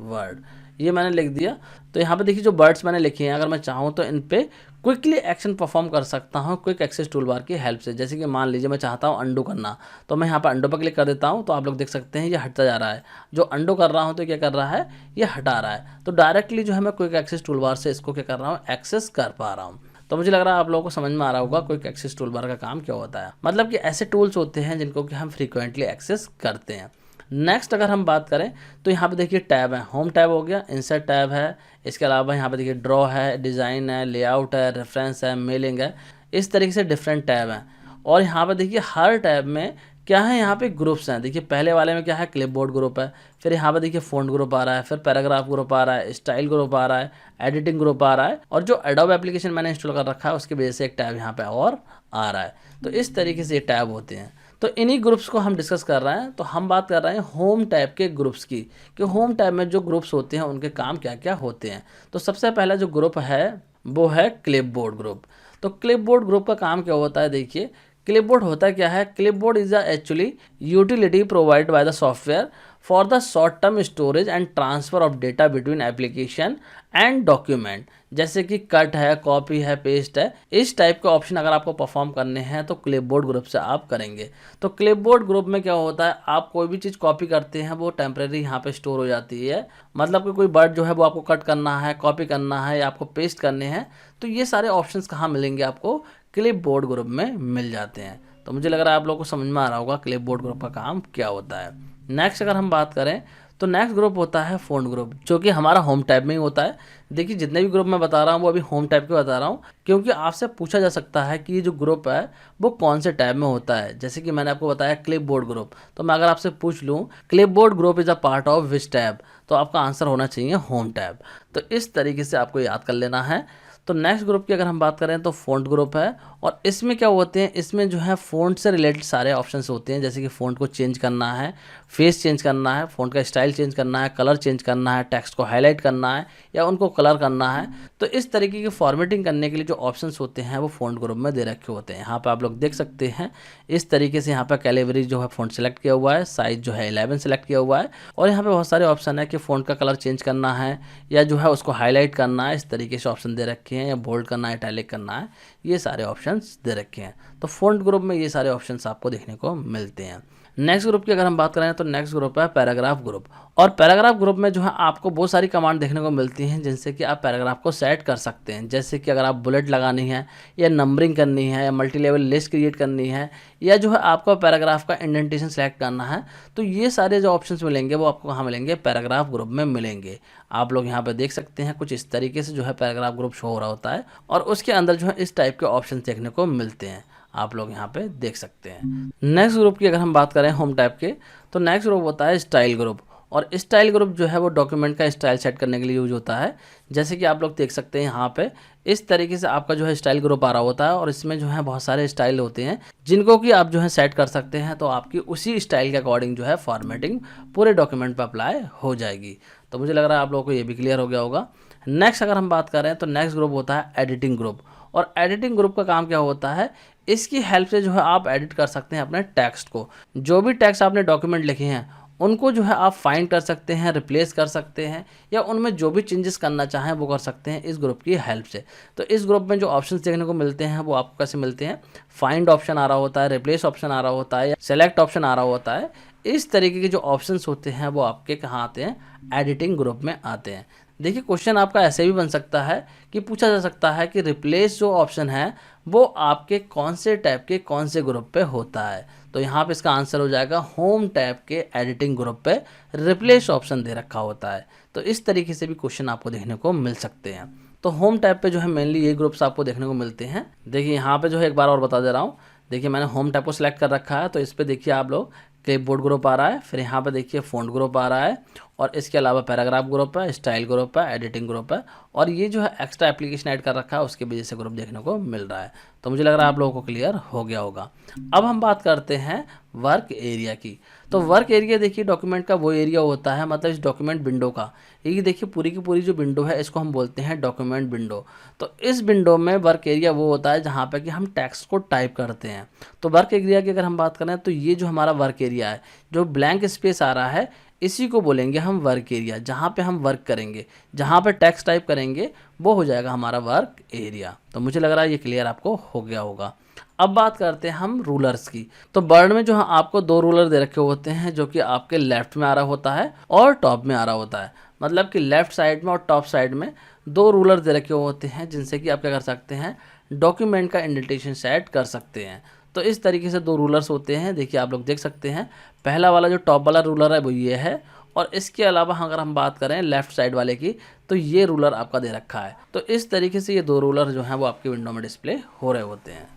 word, ये मैंने लिख दिया। तो यहाँ पे देखिए जो वर्ड्स मैंने लिखे हैं, अगर मैं चाहूँ तो इन पे क्विकली एक्शन परफॉर्म कर सकता हूँ क्विक एक्सेस टूल बार की हेल्प से। जैसे कि मान लीजिए मैं चाहता हूँ अंडू करना, तो मैं यहाँ पर अंडू पर क्लिक कर देता हूँ। तो आप लोग देख सकते हैं ये हटता जा रहा है। जो अंडू कर रहा हूँ तो क्या कर रहा है, ये हटा रहा है। तो डायरेक्टली जो है मैं क्विक एक्सेस टूल बार से इसको क्या कर रहा हूँ, एक्सेस कर पा रहा हूँ। तो मुझे लग रहा है आप लोगों को समझ में आ रहा होगा क्विक एक्सेस टूल बार का काम क्या होता है। मतलब कि ऐसे टूल्स होते हैं जिनको कि हम फ्रीक्वेंटली एक्सेस करते हैं। नेक्स्ट अगर हम बात करें तो यहाँ पे देखिए टैब है, होम टैब हो गया, इंसर्ट टैब है, इसके अलावा यहाँ पे देखिए ड्रॉ है, डिज़ाइन है, लेआउट है, रेफरेंस है, मेलिंग है, इस तरीके से डिफरेंट टैब हैं। और यहाँ पे देखिए हर टैब में क्या है, यहाँ पे ग्रुप्स हैं। देखिए पहले वाले में क्या है, क्लिपबोर्ड ग्रुप है, फिर यहाँ पे देखिए फ़ॉन्ट ग्रुप आ रहा है, फिर पैराग्राफ ग्रुप आ रहा है, स्टाइल ग्रुप आ रहा है, एडिटिंग ग्रुप आ रहा है, और जो एडोब एप्लीकेशन मैंने इंस्टॉल कर रखा है उसकी वजह से एक टैब यहाँ पे और आ रहा है। तो इस तरीके से ये टैब होते हैं। तो इन्हीं ग्रुप्स को हम डिस्कस कर रहे हैं। तो हम बात कर रहे हैं होम टैब के ग्रुप्स की, कि होम टैब में जो ग्रुप्स होते हैं उनके काम क्या क्या होते हैं। तो सबसे पहला जो ग्रुप है वो है क्लिपबोर्ड ग्रुप। तो क्लिपबोर्ड ग्रुप का काम क्या होता है, देखिए क्लिपबोर्ड होता क्या है? Clipboard is actually utility provide by the software for the short term storage and transfer of data between application and document. जैसे कि कट है, कॉपी है, पेस्ट है, इस टाइप के ऑप्शन अगर आपको परफॉर्म करने हैं तो क्लिपबोर्ड ग्रुप से आप करेंगे। तो क्लिपबोर्ड ग्रुप में क्या होता है, आप कोई भी चीज़ कॉपी करते हैं वो टेम्परेरी यहाँ पे स्टोर हो जाती है। मतलब कि कोई वर्ड जो है वो आपको कट करना है, कॉपी करना है या आपको पेस्ट करने हैं, तो ये सारे ऑप्शंस कहाँ मिलेंगे आपको? क्लिपबोर्ड ग्रुप में मिल जाते हैं। तो मुझे लग रहा है आप लोगों को समझ में आ रहा होगा क्लिपबोर्ड ग्रुप का काम क्या होता है। नेक्स्ट अगर हम बात करें तो नेक्स्ट ग्रुप होता है फ़ॉन्ट ग्रुप, जो कि हमारा होम टैब में ही होता है। देखिए जितने भी ग्रुप मैं बता रहा हूँ वो अभी होम टैब के बता रहा हूँ, क्योंकि आपसे पूछा जा सकता है कि ये जो ग्रुप है वो कौन से टैब में होता है। जैसे कि मैंने आपको बताया क्लिपबोर्ड ग्रुप, तो मैं अगर आपसे पूछ लूँ clipboard group is a part of which tab, तो आपका आंसर होना चाहिए होम टैब। तो इस तरीके से आपको याद कर लेना है। तो नेक्स्ट ग्रुप की अगर हम बात करें तो फ़ॉन्ट ग्रुप है, और इसमें क्या होते हैं, इसमें जो है फ़ॉन्ट से रिलेटेड सारे ऑप्शंस होते हैं। जैसे कि फ़ॉन्ट को चेंज करना है, फेस चेंज करना है, फ़ॉन्ट का स्टाइल चेंज करना है, कलर चेंज करना है, टेक्स्ट को हाईलाइट करना है या उनको कलर करना है। तो इस तरीके की फॉर्मेटिंग करने के लिए जो ऑप्शंस होते हैं वो फ़ॉन्ट ग्रुप में दे रखे होते हैं। यहाँ पर आप लोग देख सकते हैं इस तरीके से यहाँ पर कैलिबरी जो है फ़ॉन्ट सेलेक्ट किया हुआ है, साइज़ जो है 11 सेलेक्ट किया हुआ है, और यहाँ पे बहुत सारे ऑप्शन है कि फ़ॉन्ट का कलर चेंज करना है या जो है उसको हाईलाइट करना है, इस तरीके से ऑप्शन दे रखे हैं, या बोल्ड करना है, इटैलिक करना है, ये सारे ऑप्शंस दे रखे हैं। तो फ़ॉन्ट ग्रुप में ये सारे ऑप्शंस आपको देखने को मिलते हैं। नेक्स्ट ग्रुप की अगर हम बात करें तो नेक्स्ट ग्रुप है पैराग्राफ ग्रुप, और पैराग्राफ ग्रुप में जो है आपको बहुत सारी कमांड देखने को मिलती हैं जिनसे कि आप पैराग्राफ को सेट कर सकते हैं। जैसे कि अगर आप बुलेट लगानी है या नंबरिंग करनी है या मल्टी लेवल लिस्ट क्रिएट करनी है या जो है आपको पैराग्राफ का इंडेंटेशन सेलेक्ट करना है, तो ये सारे जो ऑप्शंस मिलेंगे वो आपको कहाँ मिलेंगे? पैराग्राफ ग्रुप में मिलेंगे। आप लोग यहाँ पे देख सकते हैं कुछ इस तरीके से जो है पैराग्राफ ग्रुप शो हो रहा होता है, और उसके अंदर जो है इस टाइप के ऑप्शन देखने को मिलते हैं, आप लोग यहाँ पे देख सकते हैं। नेक्स्ट ग्रुप की अगर हम बात करें होम टैब के, तो नेक्स्ट ग्रुप होता है स्टाइल ग्रुप, और स्टाइल ग्रुप जो है वो डॉक्यूमेंट का स्टाइल सेट करने के लिए यूज होता है। जैसे कि आप लोग देख सकते हैं यहाँ पे इस तरीके से आपका जो है स्टाइल ग्रुप आ रहा होता है, और इसमें जो है बहुत सारे स्टाइल होते हैं जिनको कि आप जो है सेट कर सकते हैं। तो आपकी उसी स्टाइल के अकॉर्डिंग जो है फॉर्मेटिंग पूरे डॉक्यूमेंट पर अप्लाई हो जाएगी। तो मुझे लग रहा है आप लोगों को ये भी क्लियर हो गया होगा। नेक्स्ट अगर हम बात करें तो नेक्स्ट ग्रुप होता है एडिटिंग ग्रुप, और एडिटिंग ग्रुप का काम क्या होता है, इसकी हेल्प से जो है आप एडिट कर सकते हैं अपने टेक्स्ट को। जो भी टेक्स्ट आपने डॉक्यूमेंट लिखे हैं उनको जो है आप फाइंड कर सकते हैं, रिप्लेस कर सकते हैं, या उनमें जो भी चेंजेस करना चाहें वो कर सकते हैं इस ग्रुप की हेल्प से। तो इस ग्रुप में जो ऑप्शंस देखने को मिलते हैं वो आपको कैसे मिलते हैं? फाइंड ऑप्शन आ रहा होता है, रिप्लेस ऑप्शन आ रहा होता है, या सेलेक्ट ऑप्शन आ रहा होता है। इस तरीके के जो ऑप्शंस होते हैं वो आपके कहाँ आते हैं? एडिटिंग ग्रुप में आते हैं। देखिए क्वेश्चन आपका ऐसे भी बन सकता है कि पूछा जा सकता है कि रिप्लेस जो ऑप्शन है वो आपके कौन से टैब के कौन से ग्रुप पे होता है। तो यहाँ पे इसका आंसर हो जाएगा होम टैब के एडिटिंग ग्रुप पे रिप्लेस ऑप्शन दे रखा होता है। तो इस तरीके से भी क्वेश्चन आपको देखने को मिल सकते हैं। तो होम टैब पे जो है मेनली ये ग्रुप्स आपको देखने को मिलते हैं। देखिए यहाँ पे जो है एक बार और बता दे रहा हूँ। देखिए मैंने होम टैब को सिलेक्ट कर रखा है, तो इस पर देखिए आप लोग क्लिपबोर्ड ग्रुप आ रहा है, फिर यहाँ पे देखिए फ़ॉन्ट ग्रुप आ रहा है, और इसके अलावा पैराग्राफ ग्रुप है, स्टाइल ग्रुप है, एडिटिंग ग्रुप है, और ये जो है एक्स्ट्रा एप्लीकेशन ऐड कर रखा है उसकी वजह से ग्रुप देखने को मिल रहा है। तो मुझे लग रहा है आप लोगों को क्लियर हो गया होगा। अब हम बात करते हैं वर्क एरिया की। तो वर्क एरिया देखिए डॉक्यूमेंट का वो एरिया होता है, मतलब इस डॉक्यूमेंट विंडो का, ये देखिए पूरी की पूरी जो विंडो है इसको हम बोलते हैं डॉक्यूमेंट विंडो। तो इस विंडो में वर्क एरिया वो होता है जहाँ पे कि हम टेक्स्ट को टाइप करते हैं। तो वर्क एरिया की अगर हम बात करें तो ये जो हमारा वर्क एरिया है, जो ब्लैंक स्पेस आ रहा है, इसी को बोलेंगे हम वर्क एरिया। जहाँ पे हम वर्क करेंगे, जहाँ पे टेक्स्ट टाइप करेंगे, वो हो जाएगा हमारा वर्क एरिया। तो मुझे लग रहा है ये क्लियर आपको हो गया होगा। अब बात करते हैं हम रूलर्स की। तो वर्ड में जो है आपको दो रूलर दे रखे होते हैं, जो कि आपके लेफ्ट में आ रहा होता है और टॉप में आ रहा होता है। मतलब कि लेफ्ट साइड में और टॉप साइड में दो रूलर दे रखे होते हैं, जिनसे कि आप क्या कर सकते हैं? डॉक्यूमेंट का इंडेंटेशन सेट कर सकते हैं। तो इस तरीके से दो रूलर्स होते हैं। देखिए आप लोग देख सकते हैं, पहला वाला जो टॉप वाला रूलर है वो ये है, और इसके अलावा अगर हम बात करें लेफ्ट साइड वाले की, तो ये रूलर आपका दे रखा है। तो इस तरीके से ये दो रूलर जो हैं वो आपके विंडो में डिस्प्ले हो रहे होते हैं।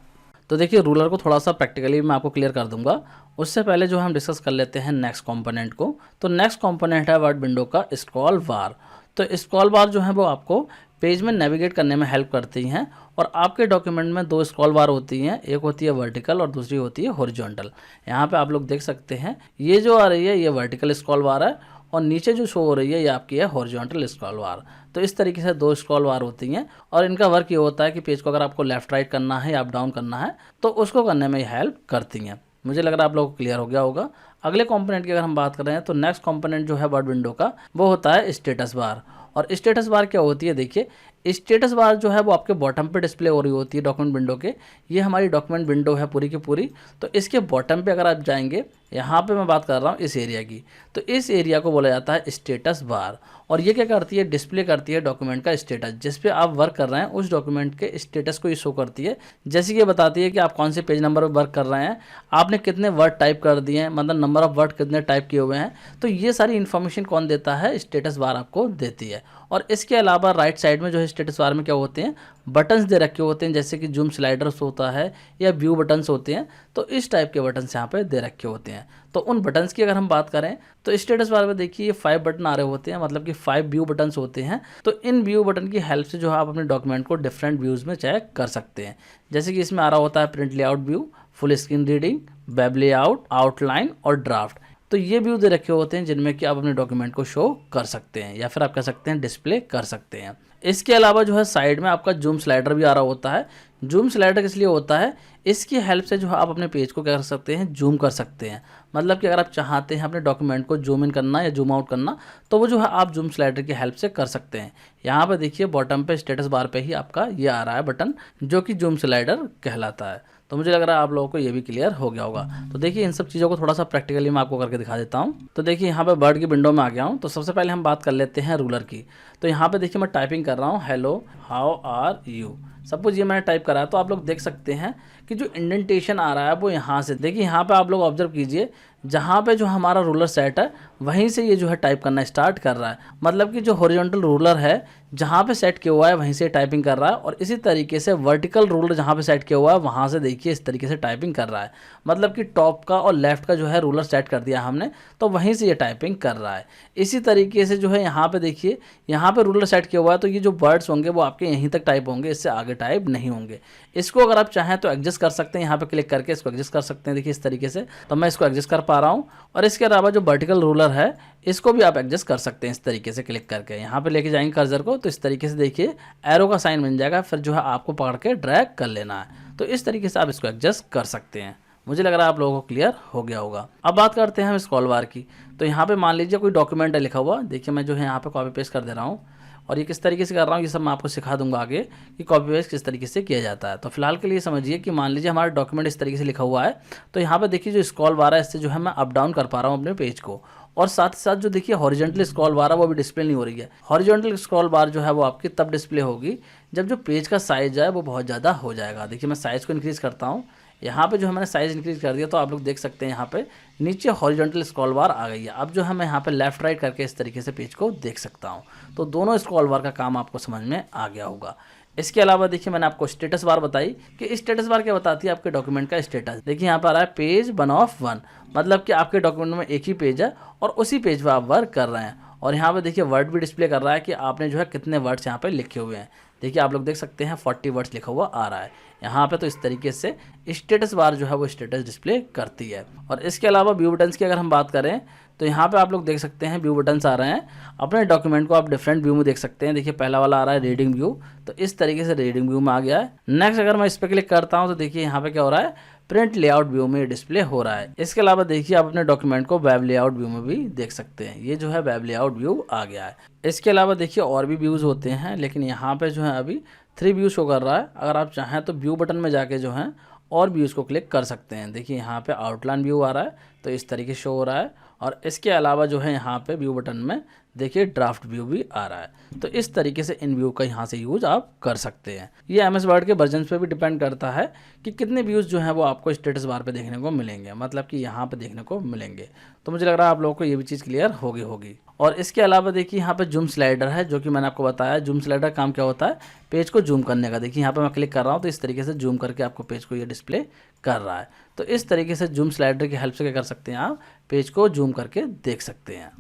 तो देखिए रूलर को थोड़ा सा प्रैक्टिकली मैं आपको क्लियर कर दूंगा। उससे पहले जो हम डिस्कस कर लेते हैं नेक्स्ट कंपोनेंट को। तो नेक्स्ट कंपोनेंट है वर्ड विंडो का स्क्रॉल बार। तो स्क्रॉल बार जो है वो आपको पेज में नेविगेट करने में हेल्प करती हैं, और आपके डॉक्यूमेंट में दो स्क्रॉल बार होती हैं, एक होती है वर्टिकल और दूसरी होती है हॉरिजॉन्टल। यहाँ पे आप लोग देख सकते हैं ये जो आ रही है ये वर्टिकल स्क्रॉल बार है, और नीचे जो शो हो रही है ये आपकी है हॉरिजॉन्टल स्क्रॉल बार। तो इस तरीके से 2 स्क्रॉल बार होती हैं और इनका वर्क ये होता है कि पेज को अगर आपको लेफ्ट राइट करना है या अप डाउन करना है तो उसको करने में हेल्प करती हैं। मुझे लग रहा है आप लोगों को क्लियर हो गया होगा। अगले कंपोनेंट की अगर हम बात कर रहे हैं तो नेक्स्ट कंपोनेंट जो है वर्ड विंडो का वो होता है स्टेटस बार। और स्टेटस बार क्या होती है, देखिए स्टेटस बार जो है वो आपके बॉटम पे डिस्प्ले हो रही होती है डॉक्यूमेंट विंडो के। ये हमारी डॉक्यूमेंट विंडो है पूरी की पूरी, तो इसके बॉटम पे अगर आप जाएंगे, यहाँ पे मैं बात कर रहा हूँ इस एरिया की, तो इस एरिया को बोला जाता है स्टेटस बार। और ये क्या करती है, डिस्प्ले करती है डॉक्यूमेंट का स्टेटस, जिस पे आप वर्क कर रहे हैं उस डॉक्यूमेंट के स्टेटस को ये शो करती है। जैसे कि ये बताती है कि आप कौन से पेज नंबर पर वर्क कर रहे हैं, आपने कितने वर्ड टाइप कर दिए हैं, मतलब नंबर ऑफ वर्ड कितने टाइप किए हुए हैं। तो ये सारी इन्फॉर्मेशन कौन देता है, स्टेटस बार आपको देती है। और इसके अलावा राइट साइड में जो है स्टेटस बार में क्या होते हैं, बटन्स दे रखे होते हैं, जैसे कि जूम स्लाइडर्स होता है या व्यू बटन्स होते हैं। तो इस टाइप के बटन्स यहाँ पे दे रखे होते हैं। तो उन बटन्स की अगर हम बात करें तो स्टेटस बार में देखिए 5 बटन आ रहे होते हैं, मतलब कि 5 व्यू बटन्स होते हैं। तो इन व्यू बटन की हेल्प से जो है आप अपने डॉक्यूमेंट को डिफरेंट व्यूज़ में चेक कर सकते हैं। जैसे कि इसमें आ रहा होता है print layout view, full screen reading, web layout, outline और ड्राफ्ट। तो ये व्यू दे रखे होते हैं जिनमें कि आप अपने डॉक्यूमेंट को शो कर सकते हैं या फिर आप कह सकते हैं डिस्प्ले कर सकते हैं। इसके अलावा जो है साइड में आपका जूम स्लाइडर भी आ रहा होता है। जूम स्लाइडर किस लिए होता है, इसकी हेल्प से जो है आप अपने पेज को क्या कर सकते हैं, जूम कर सकते हैं। मतलब कि अगर आप चाहते हैं अपने डॉक्यूमेंट को जूम इन करना या जूम आउट करना, तो वो जो है आप जूम स्लाइडर की हेल्प से कर सकते हैं। यहाँ पे देखिए बॉटम पे स्टेटस बार पे ही आपका ये आ रहा है बटन, जो कि जूम स्लाइडर कहलाता है। तो मुझे लग रहा है आप लोगों को ये भी क्लियर हो गया होगा। तो देखिए इन सब चीज़ों को थोड़ा सा प्रैक्टिकली मैं आपको करके दिखा देता हूँ। तो देखिए यहाँ पे वर्ड की विंडो में आ गया हूँ। तो सबसे पहले हम बात कर लेते हैं रूलर की। तो यहाँ पे देखिए मैं टाइपिंग कर रहा हूँ, hello how are you. Suppose ये मैंने टाइप करा है, तो आप लोग देख सकते हैं कि जो इंडेंटेशन आ रहा है वो यहाँ से, देखिए यहाँ पे आप लोग ऑब्जर्व कीजिए, जहाँ पे जो हमारा रूलर सेट है वहीं से ये जो है टाइप करना स्टार्ट कर रहा है। मतलब कि जो हॉरिजॉन्टल रूलर है जहाँ पे सेट किया हुआ है वहीं से टाइपिंग कर रहा है, और इसी तरीके से वर्टिकल रूलर जहाँ पे सेट किया हुआ है वहाँ से देखिए इस तरीके से टाइपिंग कर रहा है। मतलब कि टॉप का और लेफ्ट का जो है रूलर सेट कर दिया हमने, तो वहीं से ये टाइपिंग कर रहा है। इसी तरीके से जो है यहाँ पे देखिए, यहाँ पे रूलर सेट किया हुआ है, तो ये जो वर्ड्स होंगे वो आपके यहीं तक टाइप होंगे, इससे आगे टाइप नहीं होंगे। इसको अगर आप चाहें तो एडजस्ट कर सकते हैं, यहाँ पे क्लिक करके इसको एडजस्ट कर सकते हैं। देखिए इस तरीके से, तो मैं इसको एडजस्ट कर पा रहा हूँ। और इसके अलावा जो वर्टिकल रूलर है इसको भी आप एडजस्ट कर सकते हैं इस तरीके से क्लिक करके। यहाँ पे लेके जाएंगे कर्सर को, तो इस तरीके से देखिए एरो का साइन बन जाएगा, फिर जो है आपको पकड़ के ड्रैग कर लेना है। तो इस तरीके से आप इसको एडजस्ट कर सकते हैं। मुझे लग रहा है आप लोगों को क्लियर हो गया होगा। अब बात करते हैं हम स्क्रॉल बार की। तो यहाँ पे मान लीजिए कोई डॉक्यूमेंट है लिखा हुआ, देखिए मैं जो है यहाँ पे कॉपी पेस्ट कर दे रहा हूँ, और ये किस तरीके से कर रहा हूँ ये सब मैं आपको सिखा दूंगा आगे कि कॉपी पेस्ट किस तरीके से किया जाता है। तो फिलहाल के लिए समझिए कि मान लीजिए हमारा डॉक्यूमेंट इस तरीके से लिखा हुआ है, तो यहाँ पे देखिए जो स्क्रॉल बार है इससे जो है मैं अप डाउन कर पा रहा हूँ अपने पेज को, और साथ ही साथ जो देखिए हॉरिजॉन्टल स्क्रॉल बार है वो भी डिस्प्ले नहीं हो रही है। हॉरिजॉन्टल स्क्रॉल बार जो है वो आपकी तब डिस्प्ले होगी जब जो पेज का साइज है वो बहुत ज़्यादा हो जाएगा। देखिए मैं साइज़ को इंक्रीज़ करता हूँ, यहाँ पे जो है मैंने साइज़ इंक्रीज़ कर दिया, तो आप लोग देख सकते हैं यहाँ पे नीचे हॉरिजॉन्टल स्क्रॉल बार आ गई है। अब जो है मैं यहाँ पे लेफ्ट राइट करके इस तरीके से पेज को देख सकता हूँ। तो दोनों स्क्रॉल बार का काम आपको समझ में आ गया होगा। इसके अलावा देखिए मैंने आपको स्टेटस बार बताई कि स्टेटस बार क्या बताती है, आपके डॉक्यूमेंट का स्टेटस। देखिए यहाँ पर आ रहा है पेज 1 मतलब कि आपके डॉक्यूमेंट में एक ही पेज है और उसी पेज पर आप वर्क कर रहे हैं। और यहाँ पे देखिए वर्ड भी डिस्प्ले कर रहा है कि आपने जो है कितने वर्ड्स यहाँ पे लिखे हुए हैं। देखिए आप लोग देख सकते हैं 40 वर्ड्स लिखा हुआ आ रहा है यहाँ पे। तो इस तरीके से स्टेटस बार जो है वो स्टेटस डिस्प्ले करती है। और इसके अलावा व्यू बटन्स की अगर हम बात करें तो यहाँ पे आप लोग देख सकते हैं व्यू बटन्स आ रहे हैं। अपने डॉक्यूमेंट को आप डिफरेंट व्यू में देख सकते हैं। देखिए पहला वाला आ रहा है रीडिंग व्यू, तो इस तरीके से रीडिंग व्यू में आ गया है। नेक्स्ट अगर मैं इस पर क्लिक करता हूँ तो देखिए यहाँ पे क्या हो रहा है, प्रिंट लेआउट व्यू में डिस्प्ले हो रहा है। इसके अलावा देखिए आप अपने डॉक्यूमेंट को वेब लेआउट व्यू में भी देख सकते हैं। ये जो है वेब लेआउट व्यू आ गया है। इसके अलावा देखिए और भी व्यूज़ होते हैं, लेकिन यहाँ पे जो है अभी 3 व्यू शो कर रहा है। अगर आप चाहें तो व्यू बटन में जाके जो है और व्यूज़ को क्लिक कर सकते हैं। देखिए यहाँ पे आउटलाइन व्यू आ रहा है, तो इस तरीके से शो हो रहा है। और इसके अलावा जो है यहाँ पे व्यू बटन में देखिए ड्राफ्ट व्यू भी आ रहा है। तो इस तरीके से इन व्यू का यहाँ से यूज आप कर सकते हैं। ये एमएस वर्ड के वर्जन पे भी डिपेंड करता है कि कितने व्यूज़ जो हैं वो आपको स्टेटस बार पे देखने को मिलेंगे, मतलब कि यहाँ पे देखने को मिलेंगे। तो मुझे लग रहा है आप लोगों को ये भी चीज़ क्लियर होगी। और इसके अलावा देखिए यहाँ पे जूम स्लाइडर है, जो कि मैंने आपको बताया। जूम स्लाइडर काम क्या होता है, पेज को जूम करने का। देखिए यहाँ पे मैं क्लिक कर रहा हूँ तो इस तरीके से जूम करके आपको पेज को ये डिस्प्ले कर रहा है। तो इस तरीके से जूम स्लाइडर की हेल्प से क्या कर सकते हैं, आप पेज को जूम करके देख सकते हैं।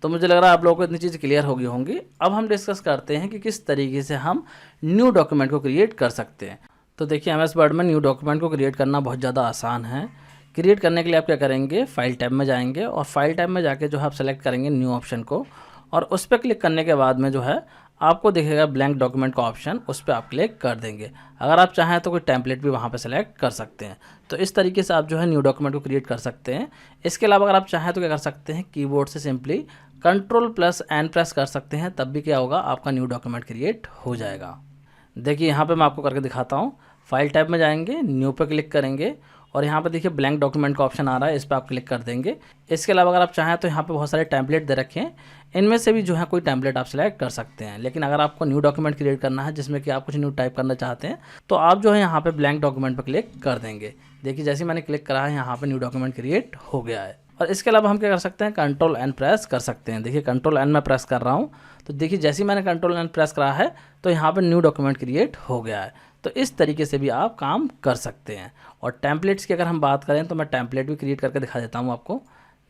तो मुझे लग रहा है आप लोगों को इतनी चीज़ क्लियर होगी होंगी। अब हम डिस्कस करते हैं कि किस तरीके से हम न्यू डॉक्यूमेंट को क्रिएट कर सकते हैं। तो देखिए एमएस वर्ड में न्यू डॉक्यूमेंट को क्रिएट करना बहुत ज़्यादा आसान है। क्रिएट करने के लिए आप क्या करेंगे, फाइल टैब में जाएंगे और फाइल टैब में जाके जो है आप सेलेक्ट करेंगे न्यू ऑप्शन को, और उस पर क्लिक करने के बाद में जो है आपको दिखेगा ब्लैंक डॉक्यूमेंट का ऑप्शन, उस पर आप क्लिक कर देंगे। अगर आप चाहें तो कोई टेम्पलेट भी वहाँ पे सेलेक्ट कर सकते हैं। तो इस तरीके से आप जो है न्यू डॉक्यूमेंट को क्रिएट कर सकते हैं। इसके अलावा अगर आप चाहें तो क्या कर सकते हैं, कीबोर्ड से सिंपली Ctrl+N प्रेस कर सकते हैं, तब भी क्या होगा, आपका न्यू डॉक्यूमेंट क्रिएट हो जाएगा। देखिए यहाँ पे मैं आपको करके दिखाता हूँ। फाइल टैब में जाएंगे, न्यू पे क्लिक करेंगे और यहाँ पे देखिए ब्लैंक डॉक्यूमेंट का ऑप्शन आ रहा है, इस पर आप क्लिक कर देंगे। इसके अलावा अगर आप चाहें तो यहाँ पे बहुत सारे टेम्पलेट दे रखे हैं, इनमें से भी जो है कोई टेम्पलेट आप सिलेक्ट कर सकते हैं। लेकिन अगर आपको न्यू डॉक्यूमेंट क्रिएट करना है जिसमें कि आप कुछ न्यू टाइप करना चाहते हैं, तो आप जो है यहाँ पे ब्लैंक डॉक्यूमेंट पर क्लिक कर देंगे। देखिए जैसे मैंने क्लिक करा है, यहाँ पे न्यू डॉक्यूमेंट क्रिएट हो गया है। और इसके अलावा हम क्या कर सकते हैं, Ctrl+N प्रेस कर सकते हैं। देखिए Ctrl+N मैं प्रेस कर रहा हूँ, तो देखिए जैसे ही मैंने Ctrl+N प्रेस करा है तो यहाँ पे न्यू डॉक्यूमेंट क्रिएट हो गया है। तो इस तरीके से भी आप काम कर सकते हैं। और टेम्पलेट्स की अगर हम बात करें तो मैं टेम्पलेट भी क्रिएट करके दिखा देता हूँ आपको।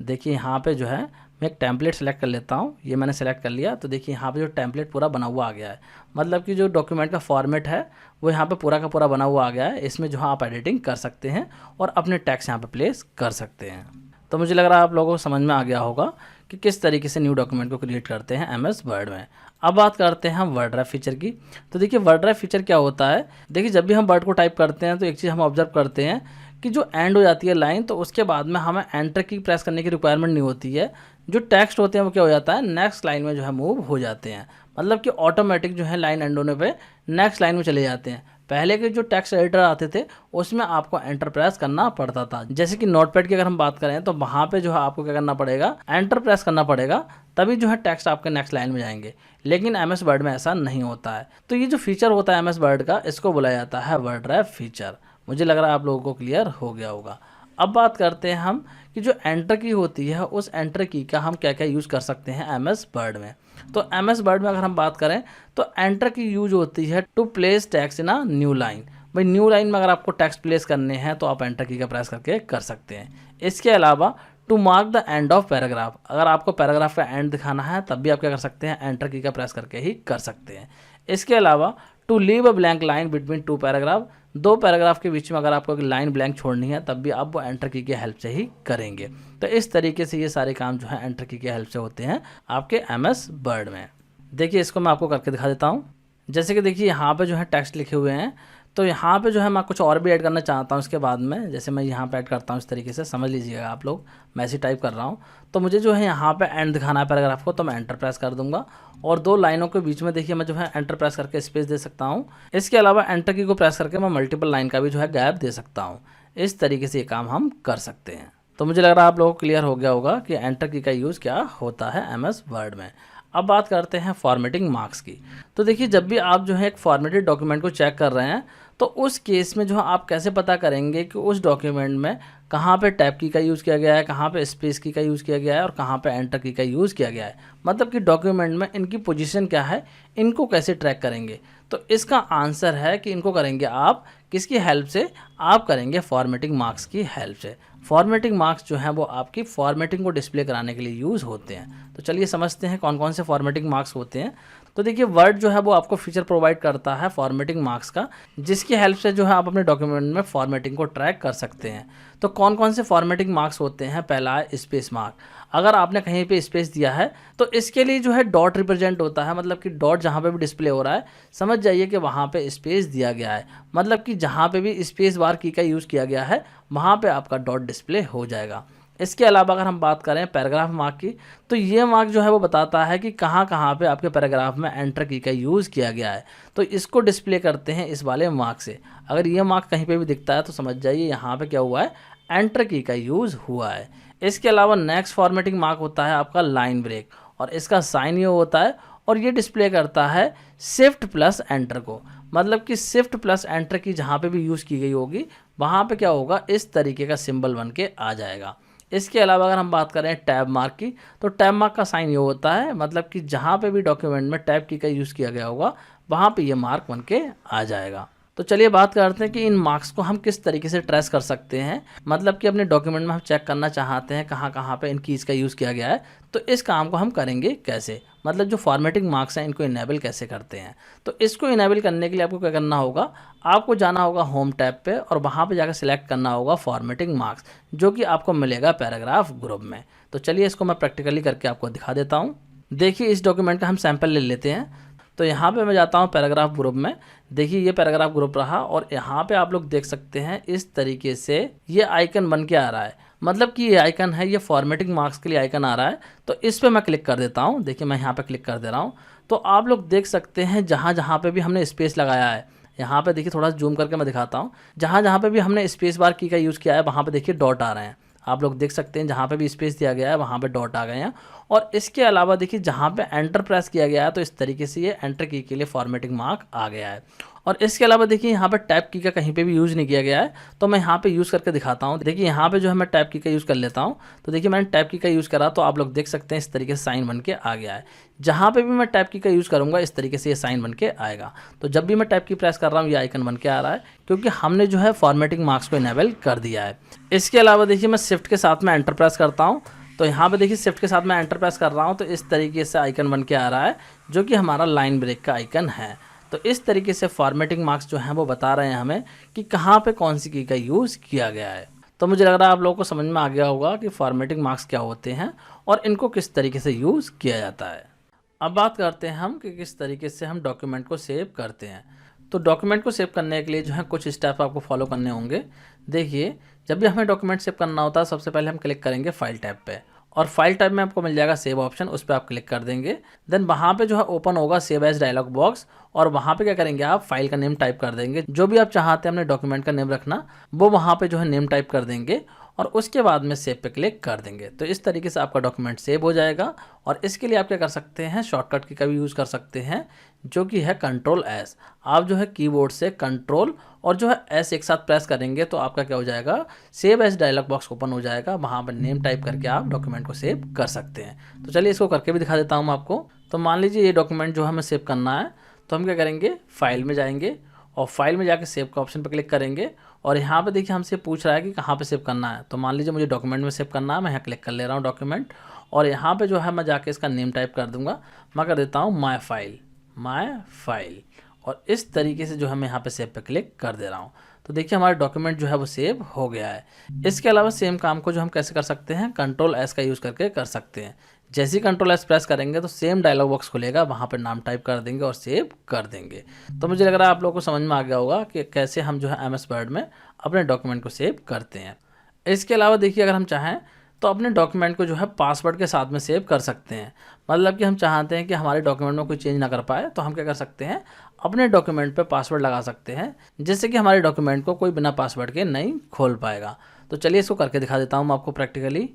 देखिए यहाँ पे जो है मैं एक टेम्पलेट सेलेक्ट कर लेता हूँ, ये मैंने सेलेक्ट कर लिया। तो देखिए यहाँ पे जो टेम्पलेट पूरा बना हुआ आ गया है, मतलब कि जो डॉक्यूमेंट का फॉर्मेट है वो यहाँ पे पूरा का पूरा बना हुआ आ गया है। इसमें जो है आप एडिटिंग कर सकते हैं और अपने टैक्स यहाँ पे प्लेस कर सकते हैं। तो मुझे लग रहा है आप लोगों को समझ में आ गया होगा कि किस तरीके से न्यू डॉक्यूमेंट को क्रिएट करते हैं MS वर्ड में। अब बात करते हैं हम वर्ड ड्राइव फीचर की। तो देखिए वर्ड ड्राइव फीचर क्या होता है, देखिए जब भी हम वर्ड को टाइप करते हैं तो एक चीज़ हम ऑब्जर्व करते हैं कि जो एंड हो जाती है लाइन, तो उसके बाद में हमें एंटर की प्रेस करने की रिक्वायरमेंट नहीं होती है। जो टेक्स्ट होते हैं वो क्या हो जाता है, नेक्स्ट लाइन में जो है मूव हो जाते हैं, मतलब कि ऑटोमेटिक जो है लाइन एंड होने पे नेक्स्ट लाइन में चले जाते हैं। पहले के जो टेक्स्ट एडिटर आते थे उसमें आपको एंटर प्रेस करना पड़ता था। जैसे कि नोटपैड की अगर हम बात करें तो वहाँ पे जो है आपको क्या करना पड़ेगा, एंटर प्रेस करना पड़ेगा, तभी जो है टेक्स्ट आपके नेक्स्ट लाइन में जाएंगे। लेकिन MS वर्ड में ऐसा नहीं होता है। तो ये जो फीचर होता है MS वर्ड का, इसको बुलाया जाता है वर्ड ड्राइव फीचर। मुझे लग रहा है आप लोगों को क्लियर हो गया होगा। अब बात करते हैं हम कि जो एंटर की होती है उस एंटर की का हम क्या क्या यूज़ कर सकते हैं MS वर्ड में। तो MS वर्ड में अगर हम बात करें तो एंटर की यूज होती है to place text in a new line. भाई न्यू लाइन में अगर आपको टेक्स्ट प्लेस करने हैं तो आप एंटर की का प्रेस करके कर सकते हैं। इसके अलावा to mark the end of paragraph, अगर आपको पैराग्राफ का एंड दिखाना है तब भी आप क्या कर सकते हैं, एंटर की का प्रेस करके ही कर सकते हैं। इसके अलावा to leave a blank line between two paragraph, दो पैराग्राफ के बीच में अगर आपको एक लाइन ब्लैंक छोड़नी है तब भी आप वो एंटर की हेल्प से ही करेंगे। तो इस तरीके से ये सारे काम जो है एंटर की हेल्प से होते हैं आपके MS वर्ड में। देखिए इसको मैं आपको करके दिखा देता हूँ। जैसे कि देखिए यहाँ पे जो है टेक्स्ट लिखे हुए हैं, तो यहाँ पे जो है मैं कुछ और भी ऐड करना चाहता हूँ इसके बाद में। जैसे मैं यहाँ पे ऐड करता हूँ, इस तरीके से समझ लीजिएगा आप लोग, मैं ऐसे टाइप कर रहा हूँ। तो मुझे जो है यहाँ पे एंड दिखाना है पैराग्राफ को, तो मैं एंटर प्रेस कर दूंगा और दो लाइनों के बीच में देखिए मैं जो है एंटर प्रेस करके स्पेस दे सकता हूँ। इसके अलावा एंटर की को प्रेस करके मैं मल्टीपल लाइन का भी जो है गैप दे सकता हूँ। इस तरीके से ये काम हम कर सकते हैं। तो मुझे लग रहा है आप लोगों को क्लियर हो गया होगा कि एंटर की का यूज़ क्या होता है MS वर्ड में। अब बात करते हैं फॉर्मेटिंग मार्क्स की। तो देखिए जब भी आप जो है एक फॉर्मेटेड डॉक्यूमेंट को चेक कर रहे हैं तो उस केस में जो है आप कैसे पता करेंगे कि उस डॉक्यूमेंट में कहाँ पे टैब की का यूज़ किया गया है, कहाँ पे स्पेस की का यूज़ किया गया है और कहाँ पे एंटर की का यूज़ किया गया है, मतलब कि डॉक्यूमेंट में इनकी पोजीशन क्या है, इनको कैसे ट्रैक करेंगे। तो इसका आंसर है कि इनको करेंगे आप किसकी हेल्प से, आप करेंगे फॉर्मेटिंग मार्क्स की हेल्प से। फॉर्मेटिंग मार्क्स जो हैं वो आपकी फॉर्मेटिंग को डिस्प्ले कराने के लिए यूज़ होते हैं। तो चलिए समझते हैं कौन कौन से फॉर्मेटिंग मार्क्स होते हैं। तो देखिए वर्ड जो है वो आपको फीचर प्रोवाइड करता है फॉर्मेटिंग मार्क्स का, जिसकी हेल्प से जो है आप अपने डॉक्यूमेंट में फॉर्मेटिंग को ट्रैक कर सकते हैं। तो कौन कौन से फॉर्मेटिंग मार्क्स होते हैं, पहला है स्पेस मार्क। अगर आपने कहीं पे स्पेस दिया है तो इसके लिए जो है डॉट रिप्रेजेंट होता है, मतलब कि डॉट जहाँ पे भी डिस्प्ले हो रहा है समझ जाइए कि वहाँ पे स्पेस दिया गया है, मतलब कि जहाँ पे भी स्पेस बार की का यूज़ किया गया है वहाँ पे आपका डॉट डिस्प्ले हो जाएगा। इसके अलावा अगर हम बात करें पैराग्राफ मार्क की, तो ये मार्क जो है वो बताता है कि कहाँ कहाँ पे आपके पैराग्राफ में एंटर की का यूज़ किया गया है, तो इसको डिस्प्ले करते हैं इस वाले मार्क से। अगर ये मार्क कहीं पे भी दिखता है तो समझ जाइए यहाँ पे क्या हुआ है, एंटर की का यूज़ हुआ है। इसके अलावा नेक्स्ट फॉर्मेटिंग मार्क होता है आपका लाइन ब्रेक, और इसका साइन ये होता है और ये डिस्प्ले करता है शिफ्ट प्लस एंटर को, मतलब कि शिफ्ट प्लस एंटर की जहाँ पे भी यूज़ की गई होगी वहाँ पे क्या होगा, इस तरीके का सिंबल बन के आ जाएगा। इसके अलावा अगर हम बात करें टैब मार्क की, तो टैब मार्क का साइन ये होता है, मतलब कि जहाँ पे भी डॉक्यूमेंट में टैब की का यूज़ किया गया होगा वहाँ पे ये मार्क बन के आ जाएगा। तो चलिए बात करते हैं कि इन मार्क्स को हम किस तरीके से ट्रेस कर सकते हैं, मतलब कि अपने डॉक्यूमेंट में हम चेक करना चाहते हैं कहाँ कहाँ पे इन कीज़ का यूज़ किया गया है, तो इस काम को हम करेंगे कैसे, मतलब जो फॉर्मेटिंग मार्क्स हैं इनको इनेबल कैसे करते हैं। तो इसको इनेबल करने के लिए आपको क्या करना होगा, आपको जाना होगा होम टैब पे और वहाँ पे जाकर सिलेक्ट करना होगा फॉर्मेटिंग मार्क्स, जो कि आपको मिलेगा पैराग्राफ ग्रुप में। तो चलिए इसको मैं प्रैक्टिकली करके आपको दिखा देता हूँ। देखिए इस डॉक्यूमेंट का हम सैंपल ले लेते हैं। तो यहाँ पे मैं जाता हूँ पैराग्राफ ग्रुप में। देखिए ये पैराग्राफ ग्रुप रहा और यहाँ पे आप लोग देख सकते हैं इस तरीके से ये आइकन बन के आ रहा है। मतलब कि ये आइकन है, ये फॉर्मेटिंग मार्क्स के लिए आइकन आ रहा है। तो इस पर मैं क्लिक कर देता हूँ। देखिए मैं यहाँ पे क्लिक कर दे रहा हूँ। तो आप लोग देख सकते हैं जहाँ जहाँ पे भी हमने स्पेस लगाया है, यहाँ पे देखिए थोड़ा जूम करके मैं दिखाता हूँ, जहाँ जहाँ पे भी हमने स्पेस बार की का यूज़ किया है वहाँ पे देखिए डॉट आ रहे हैं। आप लोग देख सकते हैं जहाँ पे भी स्पेस दिया गया है वहाँ पे डॉट आ गए हैं। और इसके अलावा देखिए जहाँ पे एंटर प्रेस किया गया है तो इस तरीके से ये एंटर की के लिए फॉर्मेटिंग मार्क आ गया है। और इसके अलावा देखिए यहाँ पे टैप की का कहीं पे भी यूज़ नहीं किया गया है। तो मैं यहाँ पे यूज़ करके दिखाता हूँ। देखिए यहाँ पे जो है मैं टैप की का यूज़ कर लेता हूँ। तो देखिए मैंने टैप की का यूज़ करा तो आप लोग देख सकते हैं इस तरीके से साइन बन के आ गया है। जहाँ पे भी मैं टैप की का यूज़ करूँगा इस तरीके से ये साइन बन के आएगा। तो जब भी मैं टैप की प्रेस कर रहा हूँ ये आइकन बन के आ रहा है, क्योंकि हमने जो है फॉर्मेटिंग मार्क्स को इनेबल कर दिया है। इसके अलावा देखिए मैं शिफ्ट के साथ में एंटर प्रेस करता हूँ। तो यहाँ पे देखिए शिफ्ट के साथ मैं एंटर प्रेस कर रहा हूँ तो इस तरीके से आइकन बन के आ रहा है, जो कि हमारा लाइन ब्रेक का आइकन है। तो इस तरीके से फॉर्मेटिंग मार्क्स जो हैं वो बता रहे हैं हमें कि कहाँ पे कौन सी की का यूज़ किया गया है। तो मुझे लग रहा है आप लोगों को समझ में आ गया होगा कि फॉर्मेटिंग मार्क्स क्या होते हैं और इनको किस तरीके से यूज़ किया जाता है। अब बात करते हैं हम कि किस तरीके से हम डॉक्यूमेंट को सेव करते हैं। तो डॉक्यूमेंट को सेव करने के लिए जो है कुछ स्टेप आपको फॉलो करने होंगे। देखिए जब भी हमें डॉक्यूमेंट सेव करना होता है सबसे पहले हम क्लिक करेंगे फाइल टैब पे, और फाइल टैब में आपको मिल जाएगा सेव ऑप्शन, उस पर आप क्लिक कर देंगे। देन वहाँ पे जो है ओपन होगा सेव एज डायलॉग बॉक्स, और वहाँ पे क्या करेंगे आप फाइल का नेम टाइप कर देंगे। जो भी आप चाहते हैं अपने डॉक्यूमेंट का नेम रखना वो वहाँ पे जो है नेम टाइप कर देंगे और उसके बाद में सेव पे क्लिक कर देंगे। तो इस तरीके से आपका डॉक्यूमेंट सेव हो जाएगा। और इसके लिए आप क्या कर सकते हैं, शॉर्टकट की का भी यूज़ कर सकते हैं जो कि है कंट्रोल एस। आप जो है कीबोर्ड से कंट्रोल और जो है एस एक साथ प्रेस करेंगे तो आपका क्या हो जाएगा, save as dialog box open हो जाएगा। वहाँ पर नेम टाइप करके आप डॉक्यूमेंट को सेव कर सकते हैं। तो चलिए इसको करके भी दिखा देता हूँ आपको। तो मान लीजिए ये डॉक्यूमेंट जो हमें सेव करना है, तो हम क्या करेंगे, फाइल में जाएंगे और फाइल में जाके सेव का ऑप्शन पर क्लिक करेंगे। और यहाँ पे देखिए हमसे पूछ रहा है कि कहाँ पे सेव करना है। तो मान लीजिए मुझे डॉक्यूमेंट में सेव करना है, मैं यहाँ क्लिक कर ले रहा हूँ डॉक्यूमेंट, और यहाँ पे जो है मैं जाके इसका नेम टाइप कर दूंगा। मैं कर देता हूँ माय फाइल, और इस तरीके से जो है मैं यहाँ पे सेव पे क्लिक कर दे रहा हूँ। तो देखिए हमारा डॉक्यूमेंट जो है वो सेव हो गया है। इसके अलावा सेम काम को जो हम कैसे कर सकते हैं, कंट्रोल एस का यूज़ करके कर सकते हैं। जैसे ही कंट्रोल एस प्रेस करेंगे तो सेम डायलॉग बॉक्स खुलेगा, वहाँ पर नाम टाइप कर देंगे और सेव कर देंगे। तो मुझे लग रहा है आप लोगों को समझ में आ गया होगा कि कैसे हम जो है MS वर्ड में अपने डॉक्यूमेंट को सेव करते हैं। इसके अलावा देखिए अगर हम चाहें तो अपने डॉक्यूमेंट को जो है पासवर्ड के साथ में सेव कर सकते हैं। मतलब कि हम चाहते हैं कि हमारे डॉक्यूमेंट में कोई चेंज ना कर पाए, तो हम क्या कर सकते हैं, अपने डॉक्यूमेंट पे पासवर्ड लगा सकते हैं, जिससे कि हमारे डॉक्यूमेंट को कोई बिना पासवर्ड के नहीं खोल पाएगा। तो चलिए इसको करके दिखा देता हूँ मैं आपको प्रैक्टिकली।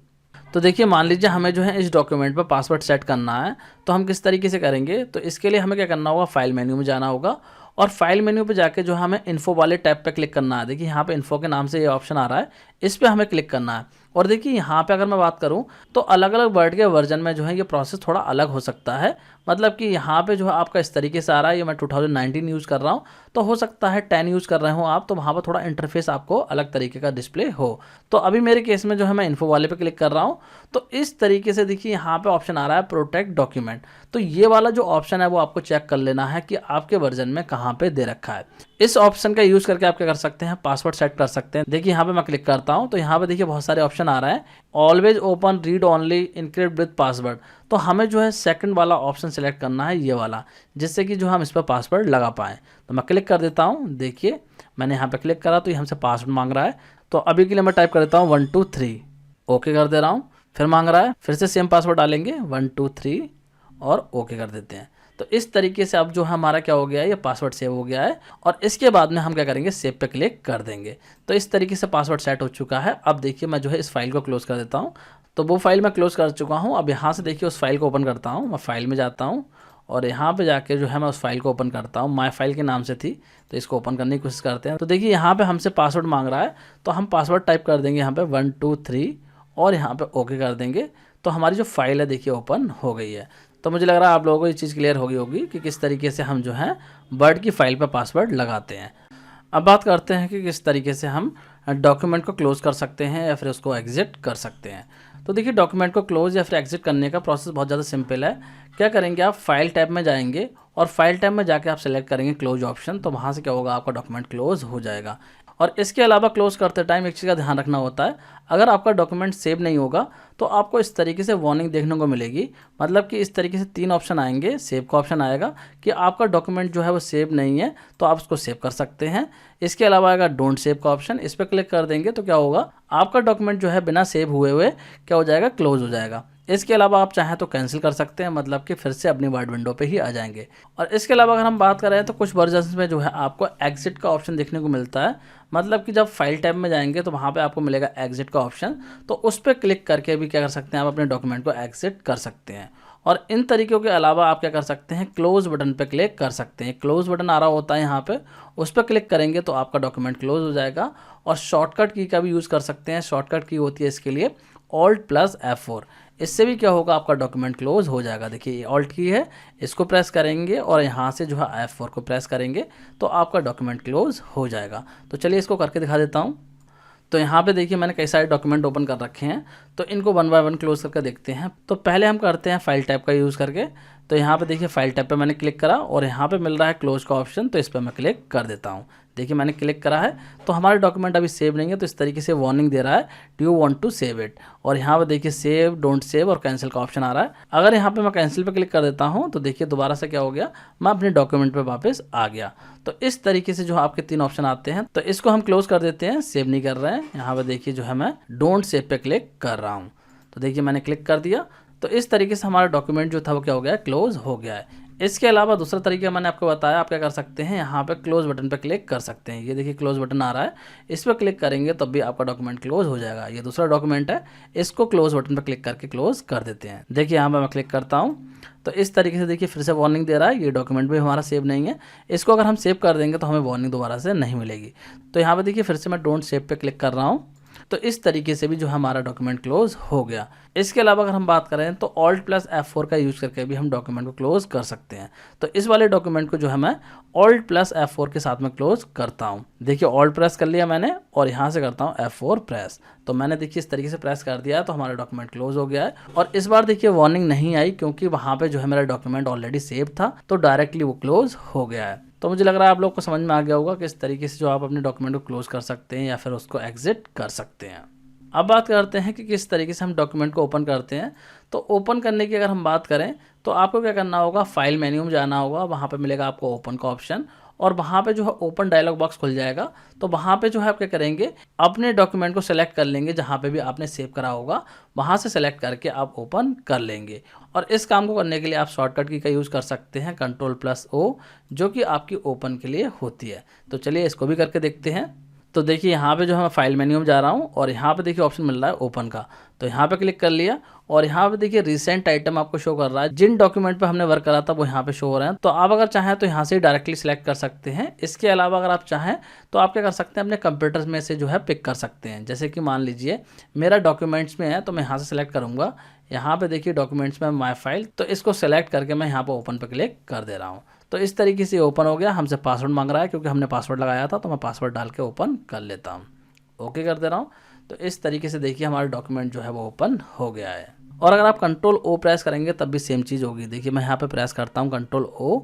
तो देखिए मान लीजिए हमें जो है इस डॉक्यूमेंट पर पासवर्ड सेट करना है, तो हम किस तरीके से करेंगे। तो इसके लिए हमें क्या करना होगा, फाइल मेन्यू में जाना होगा, और फाइल मेन्यू पे जाके जो हमें इन्फो वाले टैब पे क्लिक करना है। देखिए यहाँ पे इन्फो के नाम से ये ऑप्शन आ रहा है, इस पे हमें क्लिक करना है। और देखिए यहाँ पे अगर मैं बात करूँ तो अलग अलग वर्ड के वर्जन में जो है ये प्रोसेस थोड़ा अलग हो सकता है। मतलब कि यहाँ पे जो है आपका इस तरीके से आ रहा है, ये मैं 2019 यूज़ कर रहा हूँ, तो हो सकता है 10 यूज़ कर रहे हो आप, तो वहाँ पर थोड़ा इंटरफेस आपको अलग तरीके का डिस्प्ले हो। तो अभी मेरे केस में जो है मैं इन्फो वाले पे क्लिक कर रहा हूँ। तो इस तरीके से देखिए यहाँ पे ऑप्शन आ रहा है प्रोटेक्ट डॉक्यूमेंट। तो ये वाला जो ऑप्शन है वो आपको चेक कर लेना है कि आपके वर्जन में कहाँ पे दे रखा है। इस ऑप्शन का यूज़ करके आप क्या कर सकते हैं, पासवर्ड सेट कर सकते हैं। देखिए यहाँ पे मैं क्लिक करता हूँ तो यहाँ पे देखिए बहुत सारे ऑप्शन आ रहा है, always open, read only, encrypt with password. तो हमें जो है सेकंड वाला ऑप्शन सेलेक्ट करना है, ये वाला, जिससे कि जो हम इस पर पासवर्ड लगा पाएँ। तो मैं क्लिक कर देता हूँ। देखिए मैंने यहाँ पे क्लिक करा तो ये हमसे पासवर्ड मांग रहा है। तो अभी के लिए मैं टाइप कर देता हूँ 1 2 3, ओके कर दे रहा हूँ। फिर मांग रहा है, फिर से सेम पासवर्ड डालेंगे 1 2 3 और ओके कर देते हैं। तो इस तरीके से अब जो हमारा क्या हो गया है, ये पासवर्ड सेव हो गया है। और इसके बाद में हम क्या करेंगे, सेव पे क्लिक कर देंगे। तो इस तरीके से पासवर्ड सेट हो चुका है। अब देखिए मैं जो है इस फाइल को क्लोज कर देता हूँ। तो वो फाइल मैं क्लोज कर चुका हूँ। अब यहाँ से देखिए उस फाइल को ओपन करता हूँ। मैं फाइल में जाता हूँ और यहाँ पे जाके जो है मैं उस फाइल को ओपन करता हूँ। माय फाइल के नाम से थी, तो इसको ओपन करने की कोशिश करते हैं। तो देखिए यहाँ पे हमसे पासवर्ड मांग रहा है, तो हम पासवर्ड टाइप कर देंगे यहाँ पे 1 2 3 और यहाँ पे ओके कर देंगे। तो हमारी जो फाइल है देखिए ओपन हो गई है। तो मुझे लग रहा है आप लोगों को ये चीज़ क्लियर हो गई होगी कि किस तरीके से हम जो है वर्ड की फाइल पर पासवर्ड लगाते हैं। अब बात करते हैं कि किस तरीके से हम डॉक्यूमेंट को क्लोज कर सकते हैं या फिर उसको एग्जिट कर सकते हैं। तो देखिए डॉक्यूमेंट को क्लोज या फिर एग्जिट करने का प्रोसेस बहुत ज़्यादा सिंपल है। क्या करेंगे, आप फाइल टैब में जाएंगे और फाइल टैब में जाके आप सेलेक्ट करेंगे क्लोज ऑप्शन। तो वहाँ से क्या होगा, आपका डॉक्यूमेंट क्लोज हो जाएगा। और इसके अलावा क्लोज करते टाइम एक चीज़ का ध्यान रखना होता है, अगर आपका डॉक्यूमेंट सेव नहीं होगा तो आपको इस तरीके से वार्निंग देखने को मिलेगी। मतलब कि इस तरीके से 3 ऑप्शन आएंगे। सेव का ऑप्शन आएगा कि आपका डॉक्यूमेंट जो है वो सेव नहीं है तो आप उसको सेव कर सकते हैं। इसके अलावा आएगा डोंट सेव का ऑप्शन, इस पर क्लिक कर देंगे तो क्या होगा, आपका डॉक्यूमेंट जो है बिना सेव हुए हुए क्या हो जाएगा, क्लोज हो जाएगा। इसके अलावा आप चाहें तो कैंसिल कर सकते हैं, मतलब कि फिर से अपनी वर्ड विंडो पे ही आ जाएंगे। और इसके अलावा अगर हम बात करें तो कुछ वर्जन्स में जो है आपको एग्जिट का ऑप्शन देखने को मिलता है। मतलब कि जब फाइल टैब में जाएंगे तो वहाँ पे आपको मिलेगा एग्जिट का ऑप्शन, तो उस पर क्लिक करके भी क्या कर सकते हैं, आप अपने डॉक्यूमेंट को एग्जिट कर सकते हैं। और इन तरीक़ों के अलावा आप क्या कर सकते हैं, क्लोज बटन पे क्लिक कर सकते हैं। क्लोज बटन आ रहा होता है यहाँ पे, उस पर क्लिक करेंगे तो आपका डॉक्यूमेंट क्लोज हो जाएगा। और शॉर्टकट की का भी यूज़ कर सकते हैं। शॉर्टकट की होती है इसके लिए Alt+F4, इससे भी क्या होगा, आपका डॉक्यूमेंट क्लोज हो जाएगा। देखिए ऑल्ट की है, इसको प्रेस करेंगे और यहाँ से जो है F4 को प्रेस करेंगे तो आपका डॉक्यूमेंट क्लोज हो जाएगा। तो चलिए इसको करके दिखा देता हूँ। तो यहाँ पे देखिए मैंने कई सारे डॉक्यूमेंट ओपन कर रखे हैं, तो इनको 1 बाय 1 क्लोज करके देखते हैं। तो पहले हम करते हैं फाइल टैब का यूज़ करके। तो यहाँ पे देखिए फाइल टैब पे मैंने क्लिक करा और यहाँ पे मिल रहा है क्लोज का ऑप्शन, तो इस पर मैं क्लिक कर देता हूँ। देखिए मैंने क्लिक करा है तो हमारे डॉक्यूमेंट अभी सेव नहीं है, तो इस तरीके से वार्निंग दे रहा है, do you want to save it. और यहाँ पे देखिए सेव, डोंट सेव और कैंसिल का ऑप्शन आ रहा है। अगर यहाँ पे मैं कैंसिल पे क्लिक कर देता हूँ तो देखिए दोबारा से क्या हो गया, मैं अपने डॉक्यूमेंट पे वापस आ गया। तो इस तरीके से जो आपके 3 ऑप्शन आते हैं, तो इसको हम क्लोज कर देते हैं, सेव नहीं कर रहे हैं। यहाँ पे देखिए जो है मैं डोंट सेव पे क्लिक कर रहा हूँ, तो देखिए मैंने क्लिक कर दिया। तो इस तरीके से हमारा डॉक्यूमेंट जो था वो क्या हो गया, क्लोज हो गया है। इसके अलावा दूसरा तरीका मैंने आपको बताया, आप क्या कर सकते हैं, यहाँ पे क्लोज बटन पे क्लिक कर सकते हैं। ये देखिए क्लोज बटन आ रहा है, इस पर क्लिक करेंगे तब भी आपका डॉक्यूमेंट क्लोज हो जाएगा। ये दूसरा डॉक्यूमेंट है, इसको क्लोज बटन पे क्लिक करके क्लोज कर देते हैं। देखिए यहाँ पे मैं क्लिक करता हूँ तो इस तरीके से देखिए फिर से वार्निंग दे रहा है, ये डॉक्यूमेंट भी हमारा सेव नहीं है। इसको अगर हम सेव कर देंगे तो हमें वार्निंग दोबारा से नहीं मिलेगी। तो यहाँ पे देखिए फिर से मैं डोंट सेव पे क्लिक कर रहा हूँ, तो इस तरीके से भी जो हमारा डॉक्यूमेंट क्लोज हो गया। इसके अलावा अगर हम बात करें तो Alt+F4 का यूज़ करके भी हम डॉक्यूमेंट को क्लोज कर सकते हैं। तो इस वाले डॉक्यूमेंट को जो है मैं Alt+F4 के साथ में क्लोज करता हूँ। देखिए Alt प्रेस कर लिया मैंने और यहाँ से करता हूँ F4 प्रेस, तो मैंने देखिए इस तरीके से प्रेस कर दिया है, तो हमारा डॉक्यूमेंट क्लोज हो गया है। और इस बार देखिए वार्निंग नहीं आई क्योंकि वहाँ पे जो है मेरा डॉक्यूमेंट ऑलरेडी सेव था, तो डायरेक्टली वो क्लोज हो गया है। तो मुझे लग रहा है आप लोग को समझ में आ गया होगा कि इस तरीके से जो आप अपने डॉक्यूमेंट को क्लोज कर सकते हैं या फिर उसको एग्जिट कर सकते हैं। अब बात करते हैं कि किस तरीके से हम डॉक्यूमेंट को ओपन करते हैं। तो ओपन करने की अगर हम बात करें तो आपको क्या करना होगा, फाइल मेन्यू में जाना होगा, वहाँ पे मिलेगा आपको ओपन का ऑप्शन और वहाँ पे जो है ओपन डायलॉग बॉक्स खुल जाएगा। तो वहाँ पे जो है आप क्या करेंगे, अपने डॉक्यूमेंट को सेलेक्ट कर लेंगे, जहाँ पे भी आपने सेव करा होगा वहाँ से सेलेक्ट करके आप ओपन कर लेंगे। और इस काम को करने के लिए आप शॉर्टकट की का यूज़ कर सकते हैं, Ctrl+O, जो कि आपकी ओपन के लिए होती है। तो चलिए इसको भी करके देखते हैं। तो देखिए यहाँ पे जो है मैं फाइल मेन्यू में जा रहा हूँ और यहाँ पे देखिए ऑप्शन मिल रहा है ओपन का, तो यहाँ पे क्लिक कर लिया और यहाँ पे देखिए रिसेंट आइटम आपको शो कर रहा है। जिन डॉक्यूमेंट पे हमने वर्क करा था वो यहाँ पे शो हो रहे हैं। तो आप अगर चाहें तो यहाँ से डायरेक्टली सिलेक्ट कर सकते हैं। इसके अलावा अगर आप चाहें तो आप क्या कर सकते हैं, अपने कंप्यूटर में से जो है पिक कर सकते हैं। जैसे कि मान लीजिए मेरा डॉक्यूमेंट्स में है तो मैं यहाँ से सिलेक्ट करूँगा, यहाँ पे देखिए डॉक्यूमेंट्स में माई फाइल, तो इसको सेलेक्ट करके मैं यहाँ पे ओपन पे क्लिक कर दे रहा हूँ। तो इस तरीके से ओपन हो गया। हमसे पासवर्ड मांग रहा है क्योंकि हमने पासवर्ड लगाया था, तो मैं पासवर्ड डाल के ओपन कर लेता हूँ, ओके कर दे रहा हूँ। तो इस तरीके से देखिए हमारा डॉक्यूमेंट जो है वो ओपन हो गया है। और अगर आप Ctrl+O प्रेस करेंगे तब भी सेम चीज़ होगी। देखिए मैं यहाँ पे प्रेस करता हूँ Ctrl+O,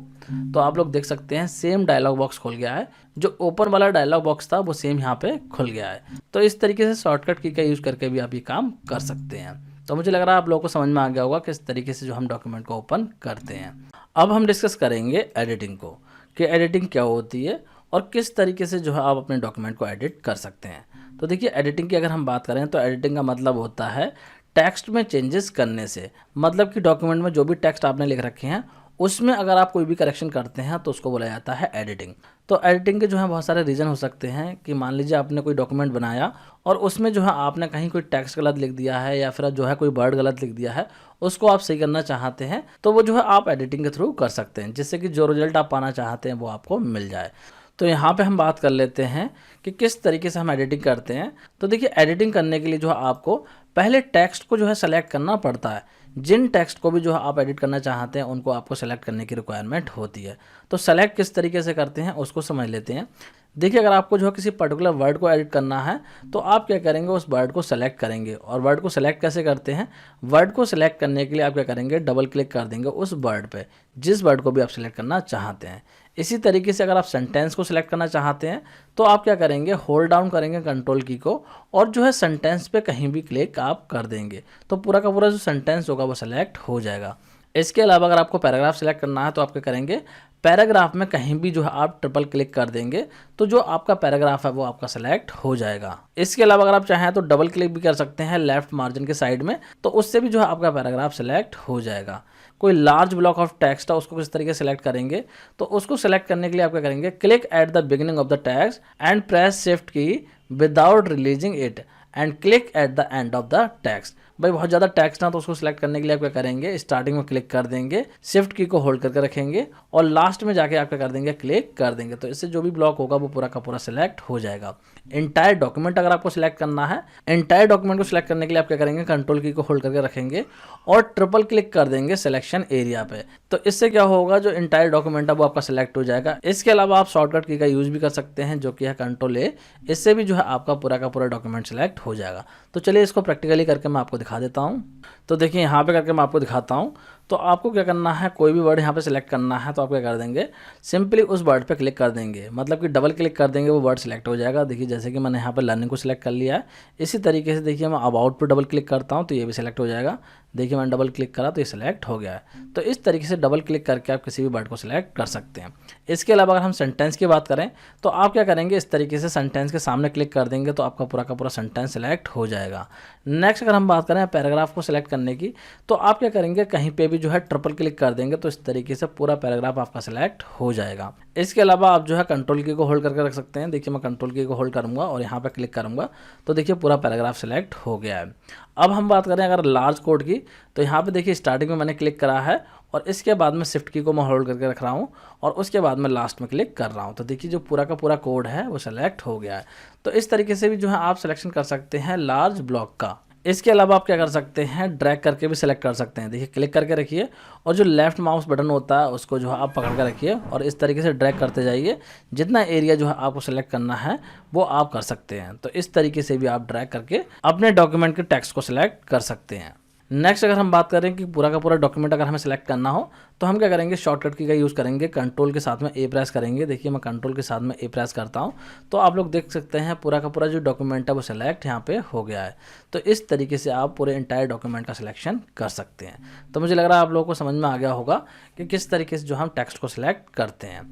तो आप लोग देख सकते हैं सेम डायलॉग बॉक्स खुल गया है। जो ओपन वाला डायलॉग बॉक्स था वो सेम यहाँ पे खुल गया है। तो इस तरीके से शॉर्टकट की का यूज़ करके भी आप ये काम कर सकते हैं। तो मुझे लग रहा है आप लोगों को समझ में आ गया होगा किस तरीके से जो हम डॉक्यूमेंट को ओपन करते हैं। अब हम डिस्कस करेंगे एडिटिंग को, कि एडिटिंग क्या होती है और किस तरीके से जो है आप अपने डॉक्यूमेंट को एडिट कर सकते हैं। तो देखिए एडिटिंग की अगर हम बात करें तो एडिटिंग का मतलब होता है टेक्स्ट में चेंजेस करने से। मतलब कि डॉक्यूमेंट में जो भी टेक्स्ट आपने लिख रखे हैं उसमें अगर आप कोई भी करेक्शन करते हैं तो उसको बोला जाता है एडिटिंग। तो एडिटिंग के जो है बहुत सारे रीज़न हो सकते हैं कि मान लीजिए आपने कोई डॉक्यूमेंट बनाया और उसमें जो है आपने कहीं कोई टेक्स्ट गलत लिख दिया है या फिर जो है कोई वर्ड गलत लिख दिया है, उसको आप सही करना चाहते हैं तो वो जो है आप एडिटिंग के थ्रू कर सकते हैं, जिससे कि जो रिजल्ट आप पाना चाहते हैं वो आपको मिल जाए। तो यहाँ पे हम बात कर लेते हैं कि किस तरीके से हम एडिटिंग करते हैं। तो देखिए एडिटिंग करने के लिए जो है आपको पहले टेक्स्ट को जो है सेलेक्ट करना पड़ता है। जिन टेक्स्ट को भी जो है आप एडिट करना चाहते हैं उनको आपको सेलेक्ट करने की रिक्वायरमेंट होती है। तो सेलेक्ट किस तरीके से करते हैं उसको समझ लेते हैं। देखिए अगर आपको जो है किसी पर्टिकुलर वर्ड को एडिट करना है तो आप क्या करेंगे, उस वर्ड को सेलेक्ट करेंगे। और वर्ड को सेलेक्ट कैसे करते हैं, वर्ड को सेलेक्ट करने के लिए आप क्या करेंगे, डबल क्लिक कर देंगे उस वर्ड पे, जिस वर्ड को भी आप सेलेक्ट करना चाहते हैं। इसी तरीके से अगर आप सेंटेंस को सिलेक्ट करना चाहते हैं तो आप क्या करेंगे, होल्ड डाउन करेंगे कंट्रोल की को और जो है सेंटेंस पे कहीं भी क्लिक आप कर देंगे तो पूरा का पूरा जो सेंटेंस होगा वो सेलेक्ट हो जाएगा। इसके अलावा अगर आपको पैराग्राफ सेलेक्ट करना है तो आप क्या करेंगे, पैराग्राफ में कहीं भी जो है आप ट्रिपल क्लिक कर देंगे तो जो आपका पैराग्राफ है वो आपका सेलेक्ट हो जाएगा। इसके अलावा अगर आप चाहें तो डबल क्लिक भी कर सकते हैं लेफ्ट मार्जिन के साइड में, तो उससे भी जो है आपका पैराग्राफ सेलेक्ट हो जाएगा। कोई लार्ज ब्लॉक ऑफ टेक्स्ट है उसको किस तरीके से सेलेक्ट करेंगे, तो उसको सेलेक्ट करने के लिए आप क्या करेंगे, click at the beginning of the text and press shift key without releasing it and click at the end of the text. भाई बहुत ज़्यादा टेक्स्ट ना तो उसको सिलेक्ट करने के लिए आप क्या करेंगे, स्टार्टिंग में क्लिक कर देंगे, शिफ्ट की को होल्ड करके रखेंगे और लास्ट में जाके आप क्या कर देंगे, क्लिक कर देंगे। तो इससे जो भी ब्लॉक होगा वो पूरा का पूरा सिलेक्ट हो जाएगा। इंटायर डॉक्यूमेंट अगर आपको सिलेक्ट करना है, इंटायर डॉक्यूमेंट को सिलेक्ट करने के लिए आप क्या करेंगे, कंट्रोल की को होल्ड करके रखेंगे और ट्रिपल क्लिक कर देंगे सिलेक्शन एरिया पे। तो इससे क्या होगा, जो इंटायर डॉक्यूमेंट है वो आपका सिलेक्ट हो जाएगा। इसके अलावा आप शॉर्टकट की का यूज भी कर सकते हैं जो कि है कंट्रोल ए, इससे भी जो है आपका पूरा का पूरा डॉक्यूमेंट सिलेक्ट हो जाएगा। तो चलिए इसको प्रैक्टिकली करके मैं आपको दिखा देता हूँ। तो देखिए यहाँ पे करके मैं आपको दिखाता हूँ। तो आपको क्या करना है, कोई भी वर्ड यहाँ पे सिलेक्ट करना है तो आप क्या कर देंगे, सिंपली उस वर्ड पे क्लिक कर देंगे, मतलब कि डबल क्लिक कर देंगे वो वर्ड सिलेक्ट हो जाएगा। देखिए जैसे कि मैंने यहाँ पे लर्निंग को सिलेक्ट कर लिया है, इसी तरीके से देखिए मैं अबाउट पे डबल क्लिक करता हूँ तो ये भी सिलेक्ट हो जाएगा। देखिए मैंने डबल क्लिक करा तो ये सिलेक्ट हो गया है। तो इस तरीके से डबल क्लिक करके आप किसी भी वर्ड को सिलेक्ट कर सकते हैं। इसके अलावा अगर हम सेंटेंस की बात करें तो आप क्या करेंगे, इस तरीके से सेंटेंस के सामने क्लिक कर देंगे तो आपका पूरा का पूरा सेंटेंस सिलेक्ट हो जाएगा। नेक्स्ट अगर हम बात करें पैराग्राफ को सिलेक्ट करने की तो आप क्या करेंगे, कहीं पे भी जो है ट्रिपल क्लिक कर देंगे तो इस तरीके से पूरा पैराग्राफ आपका सिलेक्ट हो जाएगा। इसके अलावा आप जो है कंट्रोल की को होल्ड करके रख सकते हैं। देखिए मैं कंट्रोल की को होल्ड करूंगा और यहाँ पे क्लिक करूंगा तो देखिए पूरा पैराग्राफ सिलेक्ट हो गया है। अब हम बात करें अगर लार्ज कोड की तो यहाँ पे देखिए स्टार्टिंग में मैंने क्लिक करा है और इसके बाद में शिफ्ट की को मैं होल्ड करके रख रहा हूँ और उसके बाद में लास्ट में क्लिक कर रहा हूँ तो देखिए जो पूरा का पूरा कोड है वो सेलेक्ट हो गया है। तो इस तरीके से भी जो है आप सिलेक्शन कर सकते हैं लार्ज ब्लॉक का। इसके अलावा आप क्या कर सकते हैं, ड्रैग करके भी सिलेक्ट कर सकते हैं। देखिए क्लिक करके रखिए और जो लेफ्ट माउस बटन होता है उसको जो है आप पकड़ कर रखिए और इस तरीके से ड्रैग करते जाइए। जितना एरिया जो है आपको सिलेक्ट करना है वो आप कर सकते हैं। तो इस तरीके से भी आप ड्रैग करके अपने डॉक्यूमेंट के टेक्स्ट को सिलेक्ट कर सकते हैं। नेक्स्ट अगर हम बात करें कि पूरा का पूरा डॉक्यूमेंट अगर हमें सेलेक्ट करना हो तो हम क्या करेंगे, शॉर्टकट की का यूज़ करेंगे, कंट्रोल के साथ में ए प्रेस करेंगे। देखिए मैं कंट्रोल के साथ में ए प्रेस करता हूं तो आप लोग देख सकते हैं पूरा का पूरा जो डॉक्यूमेंट है वो सिलेक्ट यहाँ पे हो गया है। तो इस तरीके से आप पूरे इंटायर डॉक्यूमेंट का सिलेक्शन कर सकते हैं। तो मुझे लग रहा है आप लोगों को समझ में आ गया होगा कि किस तरीके से जो हम टेक्स्ट को सिलेक्ट करते हैं।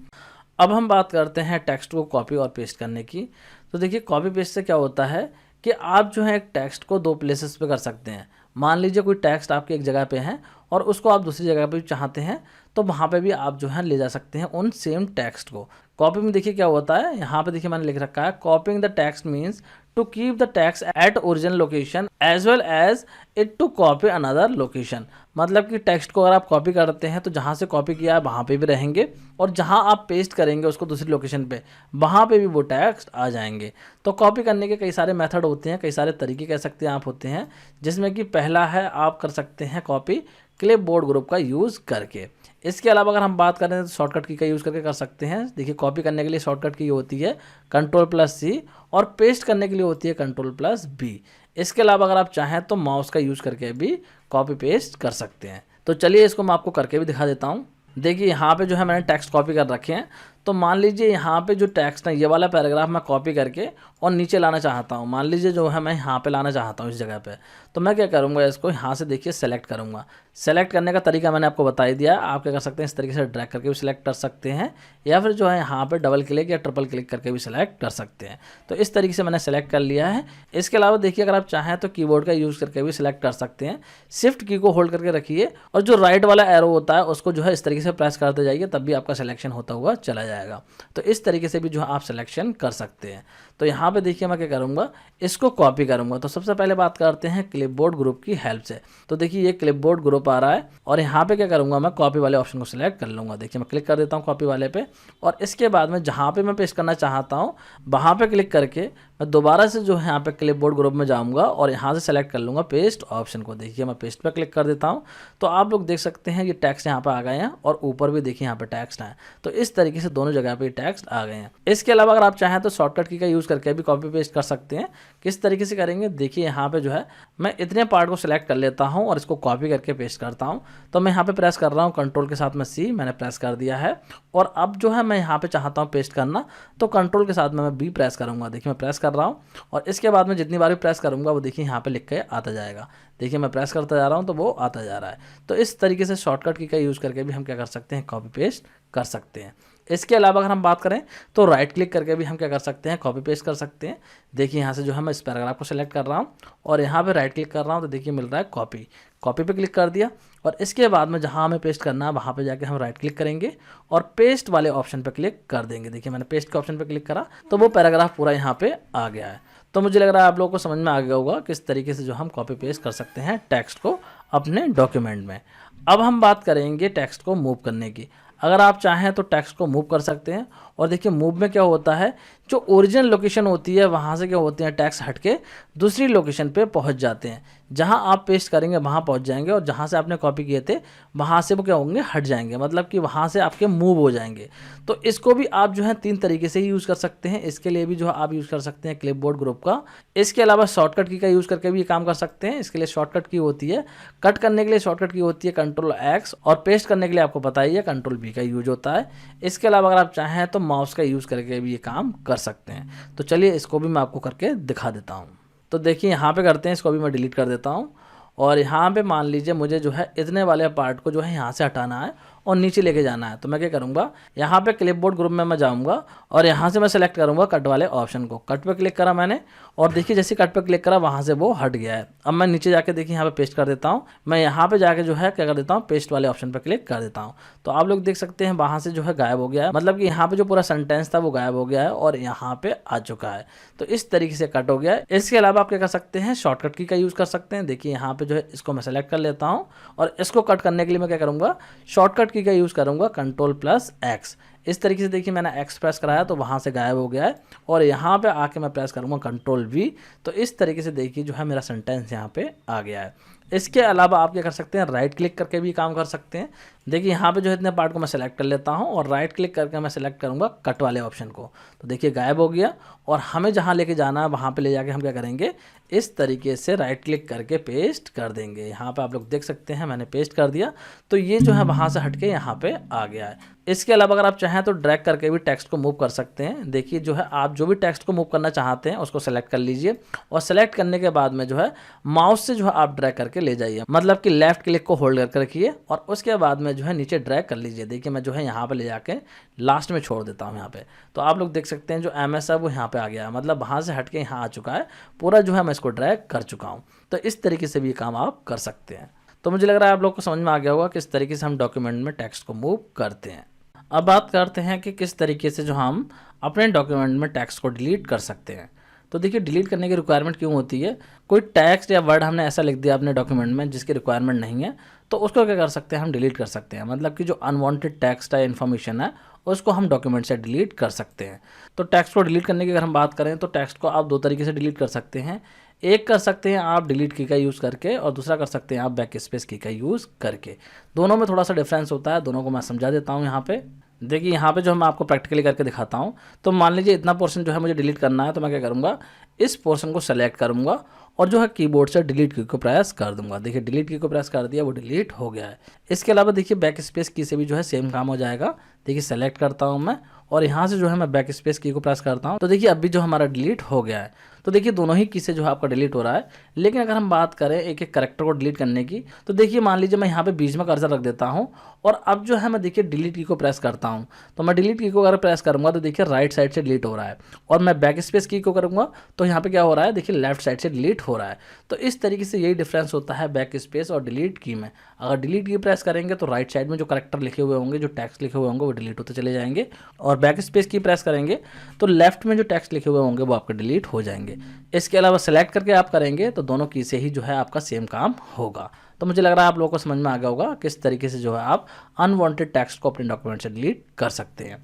अब हम बात करते हैं टेक्स्ट को कॉपी और पेस्ट करने की। तो देखिए कॉपी पेस्ट से क्या होता है कि आप जो है एक टेक्स्ट को दो प्लेसेस पे कर सकते हैं। मान लीजिए कोई टेक्स्ट आपकी एक जगह पे है और उसको आप दूसरी जगह पे भी चाहते हैं तो वहाँ पे भी आप जो है ले जा सकते हैं उन सेम टेक्स्ट को। कॉपी में देखिए क्या होता है, यहाँ पे देखिए मैंने लिख रखा है, copying the text means to keep the text at original location as well as it to copy another location. मतलब कि टेक्स्ट को अगर आप कॉपी करते हैं तो जहाँ से कॉपी किया है वहाँ पे भी रहेंगे और जहाँ आप पेस्ट करेंगे उसको दूसरी लोकेशन पे वहाँ पे भी वो टेक्स्ट आ जाएंगे। तो कॉपी करने के कई सारे मेथड होते हैं, कई सारे तरीके कह सकते हैं आप होते हैं, जिसमें कि पहला है आप कर सकते हैं कॉपी क्लिपबोर्ड ग्रुप का यूज़ करके। इसके अलावा अगर हम बात करें तो शॉर्टकट की का यूज़ करके कर सकते हैं। देखिए कॉपी करने के लिए शॉर्टकट की होती है Ctrl+C और पेस्ट करने के लिए होती है Ctrl+V। इसके अलावा अगर आप चाहें तो माउस का यूज़ करके भी कॉपी पेस्ट कर सकते हैं। तो चलिए इसको मैं आपको करके भी दिखा देता हूँ। देखिए यहाँ पे जो है मैंने टेक्स्ट कॉपी कर रखे हैं। तो मान लीजिए यहाँ पे जो टेक्स्ट है ये वाला पैराग्राफ मैं कॉपी करके और नीचे लाना चाहता हूँ। मान लीजिए जो है मैं यहाँ पे लाना चाहता हूँ इस जगह पे, तो मैं क्या करूँगा, इसको यहाँ से देखिए सेलेक्ट करूँगा। सेलेक्ट करने का तरीका मैंने आपको बता ही दिया। आप क्या कर सकते हैं, इस तरीके से ड्रैग करके भी सिलेक्ट कर सकते हैं या फिर जो है यहाँ पे डबल क्लिक या ट्रिपल क्लिक करके भी सिलेक्ट कर सकते हैं। तो इस तरीके से मैंने सेलेक्ट कर लिया है। इसके अलावा देखिए अगर आप चाहें तो कीबोर्ड का यूज़ करके भी सिलेक्ट कर सकते हैं। शिफ्ट की को होल्ड करके रखिए और जो राइट वाला एरो होता है उसको जो है इस तरीके से प्रेस करते जाइए, तब भी आपका सिलेक्शन होता हुआ चला जाएगा। तो इस तरीके से भी जो है आप सिलेक्शन कर सकते हैं। तो यहाँ पे देखिए मैं क्या करूँगा, इसको कॉपी करूँगा। तो सबसे पहले बात करते हैं क्लिपबोर्ड ग्रुप की हेल्प से। तो देखिए ये क्लिपबोर्ड ग्रुप आ रहा है और यहाँ पे क्या करूँगा, मैं कॉपी वाले ऑप्शन को सिलेक्ट कर लूँगा। देखिए मैं क्लिक कर देता हूँ कॉपी वाले पे और इसके बाद में जहाँ पे मैं पेस्ट करना चाहता हूँ वहाँ पे क्लिक करके मैं दोबारा से जो है यहाँ पे क्लिपबोर्ड ग्रुप में जाऊँगा और यहाँ से सेलेक्ट कर लूँगा पेस्ट ऑप्शन को। देखिए मैं पेस्ट पे क्लिक कर देता हूँ, तो आप लोग देख सकते हैं ये टेक्स्ट यहाँ पे आ गए हैं और ऊपर भी देखिए यहाँ पे टेक्स्ट है। तो इस तरीके से दोनों जगह पे टेक्स्ट आ गए हैं। इसके अलावा अगर आप चाहें तो शॉर्टकट की का यूज़ करके भी कॉपी पेस्ट कर सकते हैं। किस तरीके से करेंगे, देखिए यहाँ पे जो है मैं इतने पार्ट को सिलेक्ट कर लेता हूँ और इसको कॉपी करके पेस्ट करता हूँ। तो मैं यहाँ पे प्रेस कर रहा हूँ कंट्रोल के साथ में सी, मैंने प्रेस कर दिया है। और अब जो है मैं यहाँ पे चाहता हूँ पेस्ट करना, तो कंट्रोल के साथ में मैं बी प्रेस करूँगा। देखिए मैं प्रेस कर रहा हूँ और इसके बाद में जितनी बार भी प्रेस करूँगा वो देखिए यहाँ पे लिख के आता जाएगा। देखिए मैं प्रेस करता जा रहा हूँ तो वो आता जा रहा है। तो इस तरीके से शॉर्टकट की का यूज़ करके भी हम क्या कर सकते हैं, कॉपी पेस्ट कर सकते हैं। इसके अलावा अगर हम बात करें तो राइट क्लिक करके भी हम क्या कर सकते हैं, कॉपी पेस्ट कर सकते हैं। देखिए यहाँ से जो है मैं इस पैराग्राफ को सिलेक्ट कर रहा हूँ और यहाँ पे राइट क्लिक कर रहा हूँ तो देखिए मिल रहा है कॉपी। कॉपी पे क्लिक कर दिया और इसके बाद में जहाँ हमें पेस्ट करना है वहाँ पे जाके हम राइट क्लिक करेंगे और पेस्ट वाले ऑप्शन पे क्लिक कर देंगे। देखिए मैंने पेस्ट के ऑप्शन पे क्लिक करा तो वो पैराग्राफ पूरा यहाँ पे आ गया है। तो मुझे लग रहा है आप लोगों को समझ में आ गया होगा किस तरीके से जो हम कॉपी पेस्ट कर सकते हैं टेक्स्ट को अपने डॉक्यूमेंट में। अब हम बात करेंगे टेक्स्ट को मूव करने की। अगर आप चाहें तो टेक्स्ट को मूव कर सकते हैं और देखिए मूव में क्या होता है, जो ओरिजिनल लोकेशन होती है वहाँ से क्या होते हैं टेक्स्ट हटके दूसरी लोकेशन पे पहुँच जाते हैं। जहाँ आप पेस्ट करेंगे वहाँ पहुँच जाएंगे और जहाँ से आपने कॉपी किए थे वहाँ से वो क्या होंगे, हट जाएंगे, मतलब कि वहाँ से आपके मूव हो जाएंगे। तो इसको भी आप जो है 3 तरीके से ही यूज़ कर सकते हैं। इसके लिए भी जो है आप यूज़ कर सकते हैं क्लिपबोर्ड ग्रुप का। इसके अलावा शॉर्टकट की का यूज़ करके भी ये काम कर सकते हैं। इसके लिए शॉर्टकट की होती है, कट करने के लिए शॉर्टकट की होती है कंट्रोल एक्स और पेस्ट करने के लिए आपको पता ही है कंट्रोल बी का यूज होता है। इसके अलावा अगर आप चाहें तो माउस का यूज़ करके भी ये काम कर सकते हैं। तो चलिए इसको भी मैं आपको करके दिखा देता हूँ। तो देखिए यहाँ पे करते हैं, इसको भी मैं डिलीट कर देता हूँ और यहाँ पे मान लीजिए मुझे जो है इतने वाले पार्ट को जो है यहाँ से हटाना है और नीचे लेके जाना है। तो मैं क्या करूँगा, यहाँ पे क्लिपबोर्ड ग्रुप में मैं जाऊँगा और यहाँ से मैं सेलेक्ट करूँगा कट वाले ऑप्शन को। कट पे क्लिक करा मैंने और देखिए जैसे कट पे क्लिक करा वहाँ से वो हट गया है। अब मैं नीचे जाके देखिए यहाँ पे पेस्ट कर देता हूँ। मैं यहाँ पे जाके जो है क्या कर देता हूँ, पेस्ट वाले ऑप्शन पे क्लिक कर देता हूँ। तो आप लोग देख सकते हैं वहाँ से जो है गायब हो गया है, मतलब कि यहाँ पे जो पूरा सेंटेंस था वो गायब हो गया है और यहाँ पे आ चुका है। तो इस तरीके से कट हो गया है। इसके अलावा आप क्या कर सकते हैं, शॉर्टकट की का यूज़ कर सकते हैं। देखिए यहाँ पे जो है इसको मैं सेलेक्ट कर लेता हूँ और इसको कट करने के लिए मैं क्या करूँगा, शॉर्टकट की का यूज़ करूँगा कंट्रोल प्लस एक्स। इस तरीके से देखिए मैंने एक्स प्रेस कराया तो वहाँ से गायब हो गया है और यहाँ पे आके मैं प्रेस करूँगा कंट्रोल वी। तो इस तरीके से देखिए जो है मेरा सेंटेंस यहाँ पे आ गया है। इसके अलावा आप क्या कर सकते हैं, राइट क्लिक करके भी काम कर सकते हैं। देखिए यहाँ पे जो है इतने पार्ट को मैं सेलेक्ट कर लेता हूँ और राइट क्लिक करके मैं सेलेक्ट करूँगा कट वाले ऑप्शन को। तो देखिए गायब हो गया और हमें जहाँ लेके जाना है वहाँ पे ले जाके हम क्या करेंगे, इस तरीके से राइट क्लिक करके पेस्ट कर देंगे। यहाँ पे आप लोग देख सकते हैं मैंने पेस्ट कर दिया तो ये जो है वहाँ से हटके यहाँ पे आ गया है। इसके अलावा अगर आप चाहें तो ड्रैग करके भी टेक्स्ट को मूव कर सकते हैं। देखिए जो है आप जो भी टेक्स्ट को मूव करना चाहते हैं उसको सेलेक्ट कर लीजिए और सेलेक्ट करने के बाद में जो है माउस से जो है आप ड्रैग करके ले जाइए, मतलब कि लेफ्ट क्लिक को होल्ड करके रखिए और उसके बाद में जो है नीचे ड्रैग कर लीजिए। देखिए मैं जो है यहाँ पे ले जाके लास्ट में छोड़ देता हूँ यहाँ पे। तो आप लोग देख सकते हैं जो MS है वो यहाँ पे आ गया है, मतलब वहाँ से हटके यहाँ आ चुका है पूरा, जो है मैं इसको ड्रैग कर चुका हूँ। तो इस तरीके से भी काम आप कर सकते हैं। तो मुझे लग रहा है आप लोग को समझ में आ गया होगा किस तरीके से हम डॉक्यूमेंट में टेक्स्ट को मूव करते हैं। अब बात करते हैं कि किस तरीके से जो हम अपने डॉक्यूमेंट में टेक्स्ट को डिलीट कर सकते हैं। तो देखिए डिलीट करने की रिक्वायरमेंट क्यों होती है, कोई टेक्स्ट या वर्ड हमने ऐसा लिख दिया अपने डॉक्यूमेंट में जिसकी रिक्वायरमेंट नहीं है तो उसको क्या कर सकते हैं, हम डिलीट कर सकते हैं। मतलब कि जो अनवांटेड टेक्स्ट है, इन्फॉर्मेशन है, उसको हम डॉक्यूमेंट से डिलीट कर सकते हैं। तो टेक्स्ट को डिलीट करने की अगर हम बात करें तो टेक्स्ट को आप 2 तरीके से डिलीट कर सकते हैं। एक कर सकते हैं आप डिलीट की का यूज़ करके और दूसरा कर सकते हैं आप बैक स्पेस की का यूज़ करके। दोनों में थोड़ा सा डिफरेंस होता है, दोनों को मैं समझा देता हूँ यहाँ पे। देखिए यहाँ पे जो मैं आपको प्रैक्टिकली करके दिखाता हूँ। तो मान लीजिए इतना पोर्शन जो है मुझे डिलीट करना है तो मैं क्या करूँगा, इस पोर्शन को सेलेक्ट करूँगा और जो है कीबोर्ड से डिलीट की को प्रेस कर दूंगा। देखिए डिलीट की को प्रेस कर दिया, वो डिलीट हो गया है। इसके अलावा देखिए बैक स्पेस की से भी जो है सेम काम हो जाएगा। देखिए सेलेक्ट करता हूँ मैं और यहाँ से जो है मैं बैक स्पेस की को प्रेस करता हूँ तो देखिए अब भी जो हमारा डिलीट हो गया है। तो देखिए दोनों ही की से जो है आपका डिलीट हो रहा है। लेकिन अगर हम बात करें एक एक कैरेक्टर को डिलीट करने की तो देखिए मान लीजिए मैं यहाँ पे बीच में कर्सर रख देता हूँ और अब जो है मैं देखिए डिलीट की को प्रेस करता हूँ। तो मैं डिलीट की को अगर प्रेस करूँगा तो देखिए राइट साइड से डिलीट हो रहा है और मैं बैक स्पेस की को करूँगा तो यहाँ पे क्या हो रहा है, देखिए लेफ्ट साइड से डिलीट हो रहा है। तो इस तरीके से यही डिफरेंस होता है बैक स्पेस और डिलीट की में। अगर डिलीट की प्रेस करेंगे तो राइट साइड में जो कैरेक्टर लिखे हुए होंगे, जो टेक्स्ट लिखे हुए होंगे वो डिलीट होते चले जाएंगे और बैक स्पेस की प्रेस करेंगे तो लेफ्ट में जो टेक्स्ट लिखे हुए होंगे वो आपके डिलीट हो जाएंगे। इसके अलावा सेलेक्ट करके आप करेंगे तो दोनों की से ही जो है आपका सेम काम होगा। तो मुझे लग रहा है आप लोगों को समझ में आ गया होगा किस तरीके से जो है आप अनवांटेड टेक्स्ट को अपने डॉक्यूमेंट से डिलीट कर सकते हैं।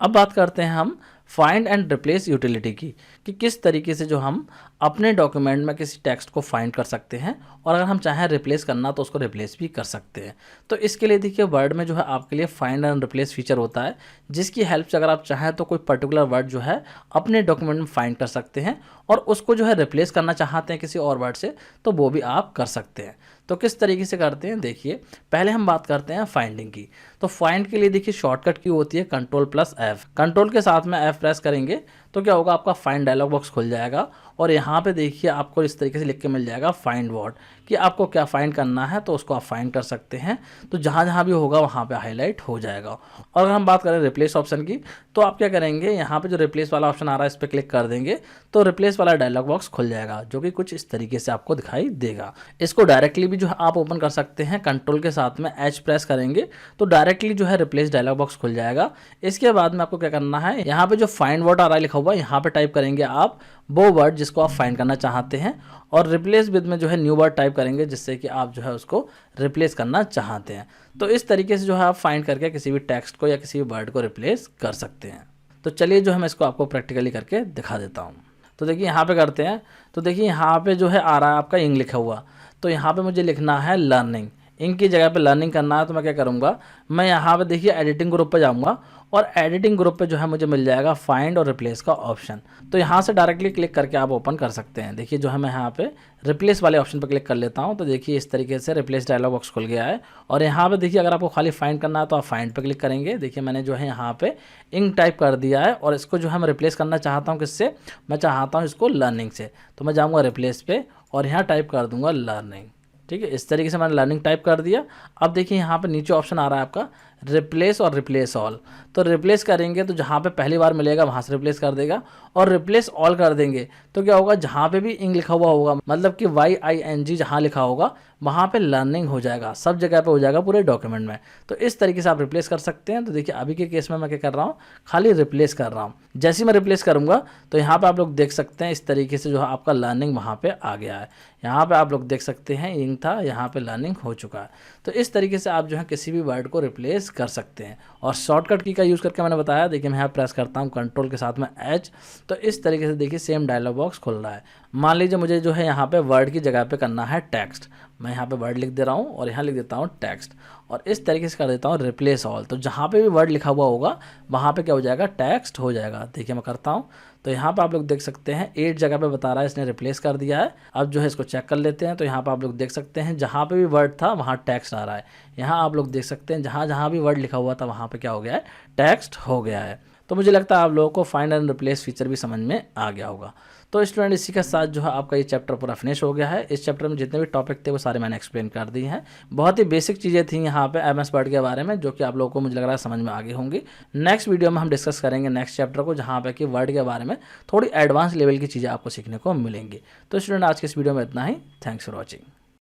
अब बात करते हैं हम फाइंड एंड रिप्लेस यूटिलिटी की, कि किस तरीके से जो हम अपने डॉक्यूमेंट में किसी टेक्स्ट को फाइंड कर सकते हैं और अगर हम चाहें रिप्लेस करना तो उसको रिप्लेस भी कर सकते हैं। तो इसके लिए देखिए वर्ड में जो है आपके लिए फाइंड एंड रिप्लेस फीचर होता है, जिसकी हेल्प से अगर आप चाहें तो कोई पर्टिकुलर वर्ड जो है अपने डॉक्यूमेंट में फाइंड कर सकते हैं और उसको जो है रिप्लेस करना चाहते हैं किसी और वर्ड से तो वो भी आप कर सकते हैं। तो किस तरीके से करते हैं देखिए, पहले हम बात करते हैं फाइंडिंग की। तो फाइंड के लिए देखिए शॉर्टकट की होती है कंट्रोल+F। कंट्रोल के साथ में F प्रेस करेंगे तो क्या होगा, आपका फाइंड डायलॉग बॉक्स खुल जाएगा और यहाँ पे देखिए आपको इस तरीके से लिख के मिल जाएगा फाइंड वर्ड, कि आपको क्या फाइंड करना है तो उसको आप फाइंड कर सकते हैं। तो जहाँ जहाँ भी होगा वहाँ पे हाईलाइट हो जाएगा। और अगर हम बात करें रिप्लेस ऑप्शन की तो आप क्या करेंगे, यहाँ पे जो रिप्लेस वाला ऑप्शन आ रहा है इस पर क्लिक कर देंगे तो रिप्लेस वाला डायलॉग बॉक्स खुल जाएगा, जो कि कुछ इस तरीके से आपको दिखाई देगा। इसको डायरेक्टली भी जो है आप ओपन कर सकते हैं, कंट्रोल के साथ में H प्रेस करेंगे तो डायरेक्टली जो है रिप्लेस डायलॉग बॉक्स खुल जाएगा। इसके बाद में आपको क्या करना है, यहाँ पे जो फाइंड वर्ड आ रहा है लिखा हुआ, यहाँ पे टाइप करेंगे आप वो वर्ड जिसको आप फाइंड करना चाहते हैं और रिप्लेस विद में जो है न्यू वर्ड टाइप करेंगे जिससे कि आप जो है उसको रिप्लेस करना चाहते हैं। तो इस तरीके से जो है आप फाइंड करके किसी भी टेक्स्ट को या किसी भी वर्ड को रिप्लेस कर सकते हैं। तो चलिए जो है मैं इसको आपको प्रैक्टिकली करके दिखा देता हूँ। तो देखिए यहाँ पे करते हैं, तो देखिए यहाँ पे जो है आ रहा है आपका इंग लिखा हुआ, तो यहाँ पे मुझे लिखना है लर्निंग। इंग की जगह पे लर्निंग करना है तो मैं क्या करूँगा, मैं यहाँ पे देखिए एडिटिंग ग्रुप पे जाऊँगा और एडिटिंग ग्रुप पे जो है मुझे मिल जाएगा फाइंड और रिप्लेस का ऑप्शन। तो यहाँ से डायरेक्टली क्लिक करके आप ओपन कर सकते हैं। देखिए जो है मैं यहाँ पे रिप्लेस वाले ऑप्शन पर क्लिक कर लेता हूँ तो देखिए इस तरीके से रिप्लेस डायलॉग बॉक्स खुल गया है। और यहाँ पे देखिए अगर आपको खाली फाइंड करना है तो आप फाइंड पे क्लिक करेंगे। देखिए मैंने जो है यहाँ पे इंग टाइप कर दिया है और इसको जो है मैं रिप्लेस करना चाहता हूँ किससे, मैं चाहता हूँ इसको लर्निंग से। तो मैं जाऊँगा रिप्लेस पे और यहाँ टाइप कर दूँगा लर्निंग। ठीक है, इस तरीके से मैंने लर्निंग टाइप कर दिया। अब देखिए यहाँ पे नीचे ऑप्शन आ रहा है आपका रिप्लेस और रिप्लेस ऑल। तो रिप्लेस करेंगे तो जहाँ पे पहली बार मिलेगा वहाँ से रिप्लेस कर देगा और रिप्लेस ऑल कर देंगे तो क्या होगा, जहाँ पे भी इंग लिखा हुआ होगा मतलब कि YING जहाँ लिखा होगा वहाँ पे लर्निंग हो जाएगा, सब जगह पे हो जाएगा पूरे डॉक्यूमेंट में। तो इस तरीके से आप रिप्लेस कर सकते हैं। तो देखिए अभी के केस में मैं क्या कर रहा हूँ, खाली रिप्लेस कर रहा हूँ। जैसे ही मैं रिप्लेस करूँगा तो यहाँ पे आप लोग देख सकते हैं इस तरीके से जो है आपका लर्निंग वहाँ पे आ गया है। यहाँ पे आप लोग देख सकते हैं इंग था, यहाँ पे लर्निंग हो चुका है। तो इस तरीके से आप जो है किसी भी वर्ड को रिप्लेस कर सकते हैं। और शॉर्टकट की का यूज़ करके मैंने बताया, देखिए मैं यहाँ प्रेस करता हूँ कंट्रोल के साथ में H, तो इस तरीके से देखिए सेम डायलॉग बॉक्स खुल रहा है। मान लीजिए मुझे जो है यहाँ पे वर्ड की जगह पे करना है टेक्स्ट, मैं यहाँ पे वर्ड लिख दे रहा हूँ और यहाँ लिख देता हूँ टेक्स्ट और इस तरीके से कर देता हूँ रिप्लेस ऑल। तो जहाँ पे भी वर्ड लिखा हुआ होगा वहाँ पे क्या हो जाएगा, टेक्स्ट हो जाएगा। देखिए मैं करता हूँ तो यहाँ पे आप लोग देख सकते हैं 8 जगह पे बता रहा है इसने रिप्लेस कर दिया है। अब जो है इसको चेक कर लेते हैं तो यहाँ पे आप लोग देख सकते हैं जहाँ पे भी वर्ड था वहाँ टेक्स्ट आ रहा है। यहाँ आप लोग देख सकते हैं जहाँ जहाँ भी वर्ड लिखा हुआ था वहाँ पे क्या हो गया है, टेक्स्ट हो गया है। तो मुझे लगता है आप लोगों को फाइंड एंड रिप्लेस फीचर भी समझ में आ गया होगा। तो स्टूडेंट इसी के साथ जो है आपका ये चैप्टर पूरा फिनिश हो गया है। इस चैप्टर में जितने भी टॉपिक थे वो सारे मैंने एक्सप्लेन कर दिए हैं। बहुत ही बेसिक चीज़ें थी यहाँ पे MS वर्ड के बारे में जो कि आप लोगों को मुझे लग रहा है समझ में आ गई होंगी। नेक्स्ट वीडियो में हम डिस्कस करेंगे नेक्स्ट चैप्टर को, जहाँ पे कि वर्ड के बारे में थोड़ी एडवांस लेवल की चीज़ें आपको सीखने को मिलेंगी। तो स्टूडेंट आज के इस वीडियो में इतना ही। Thanks for watching.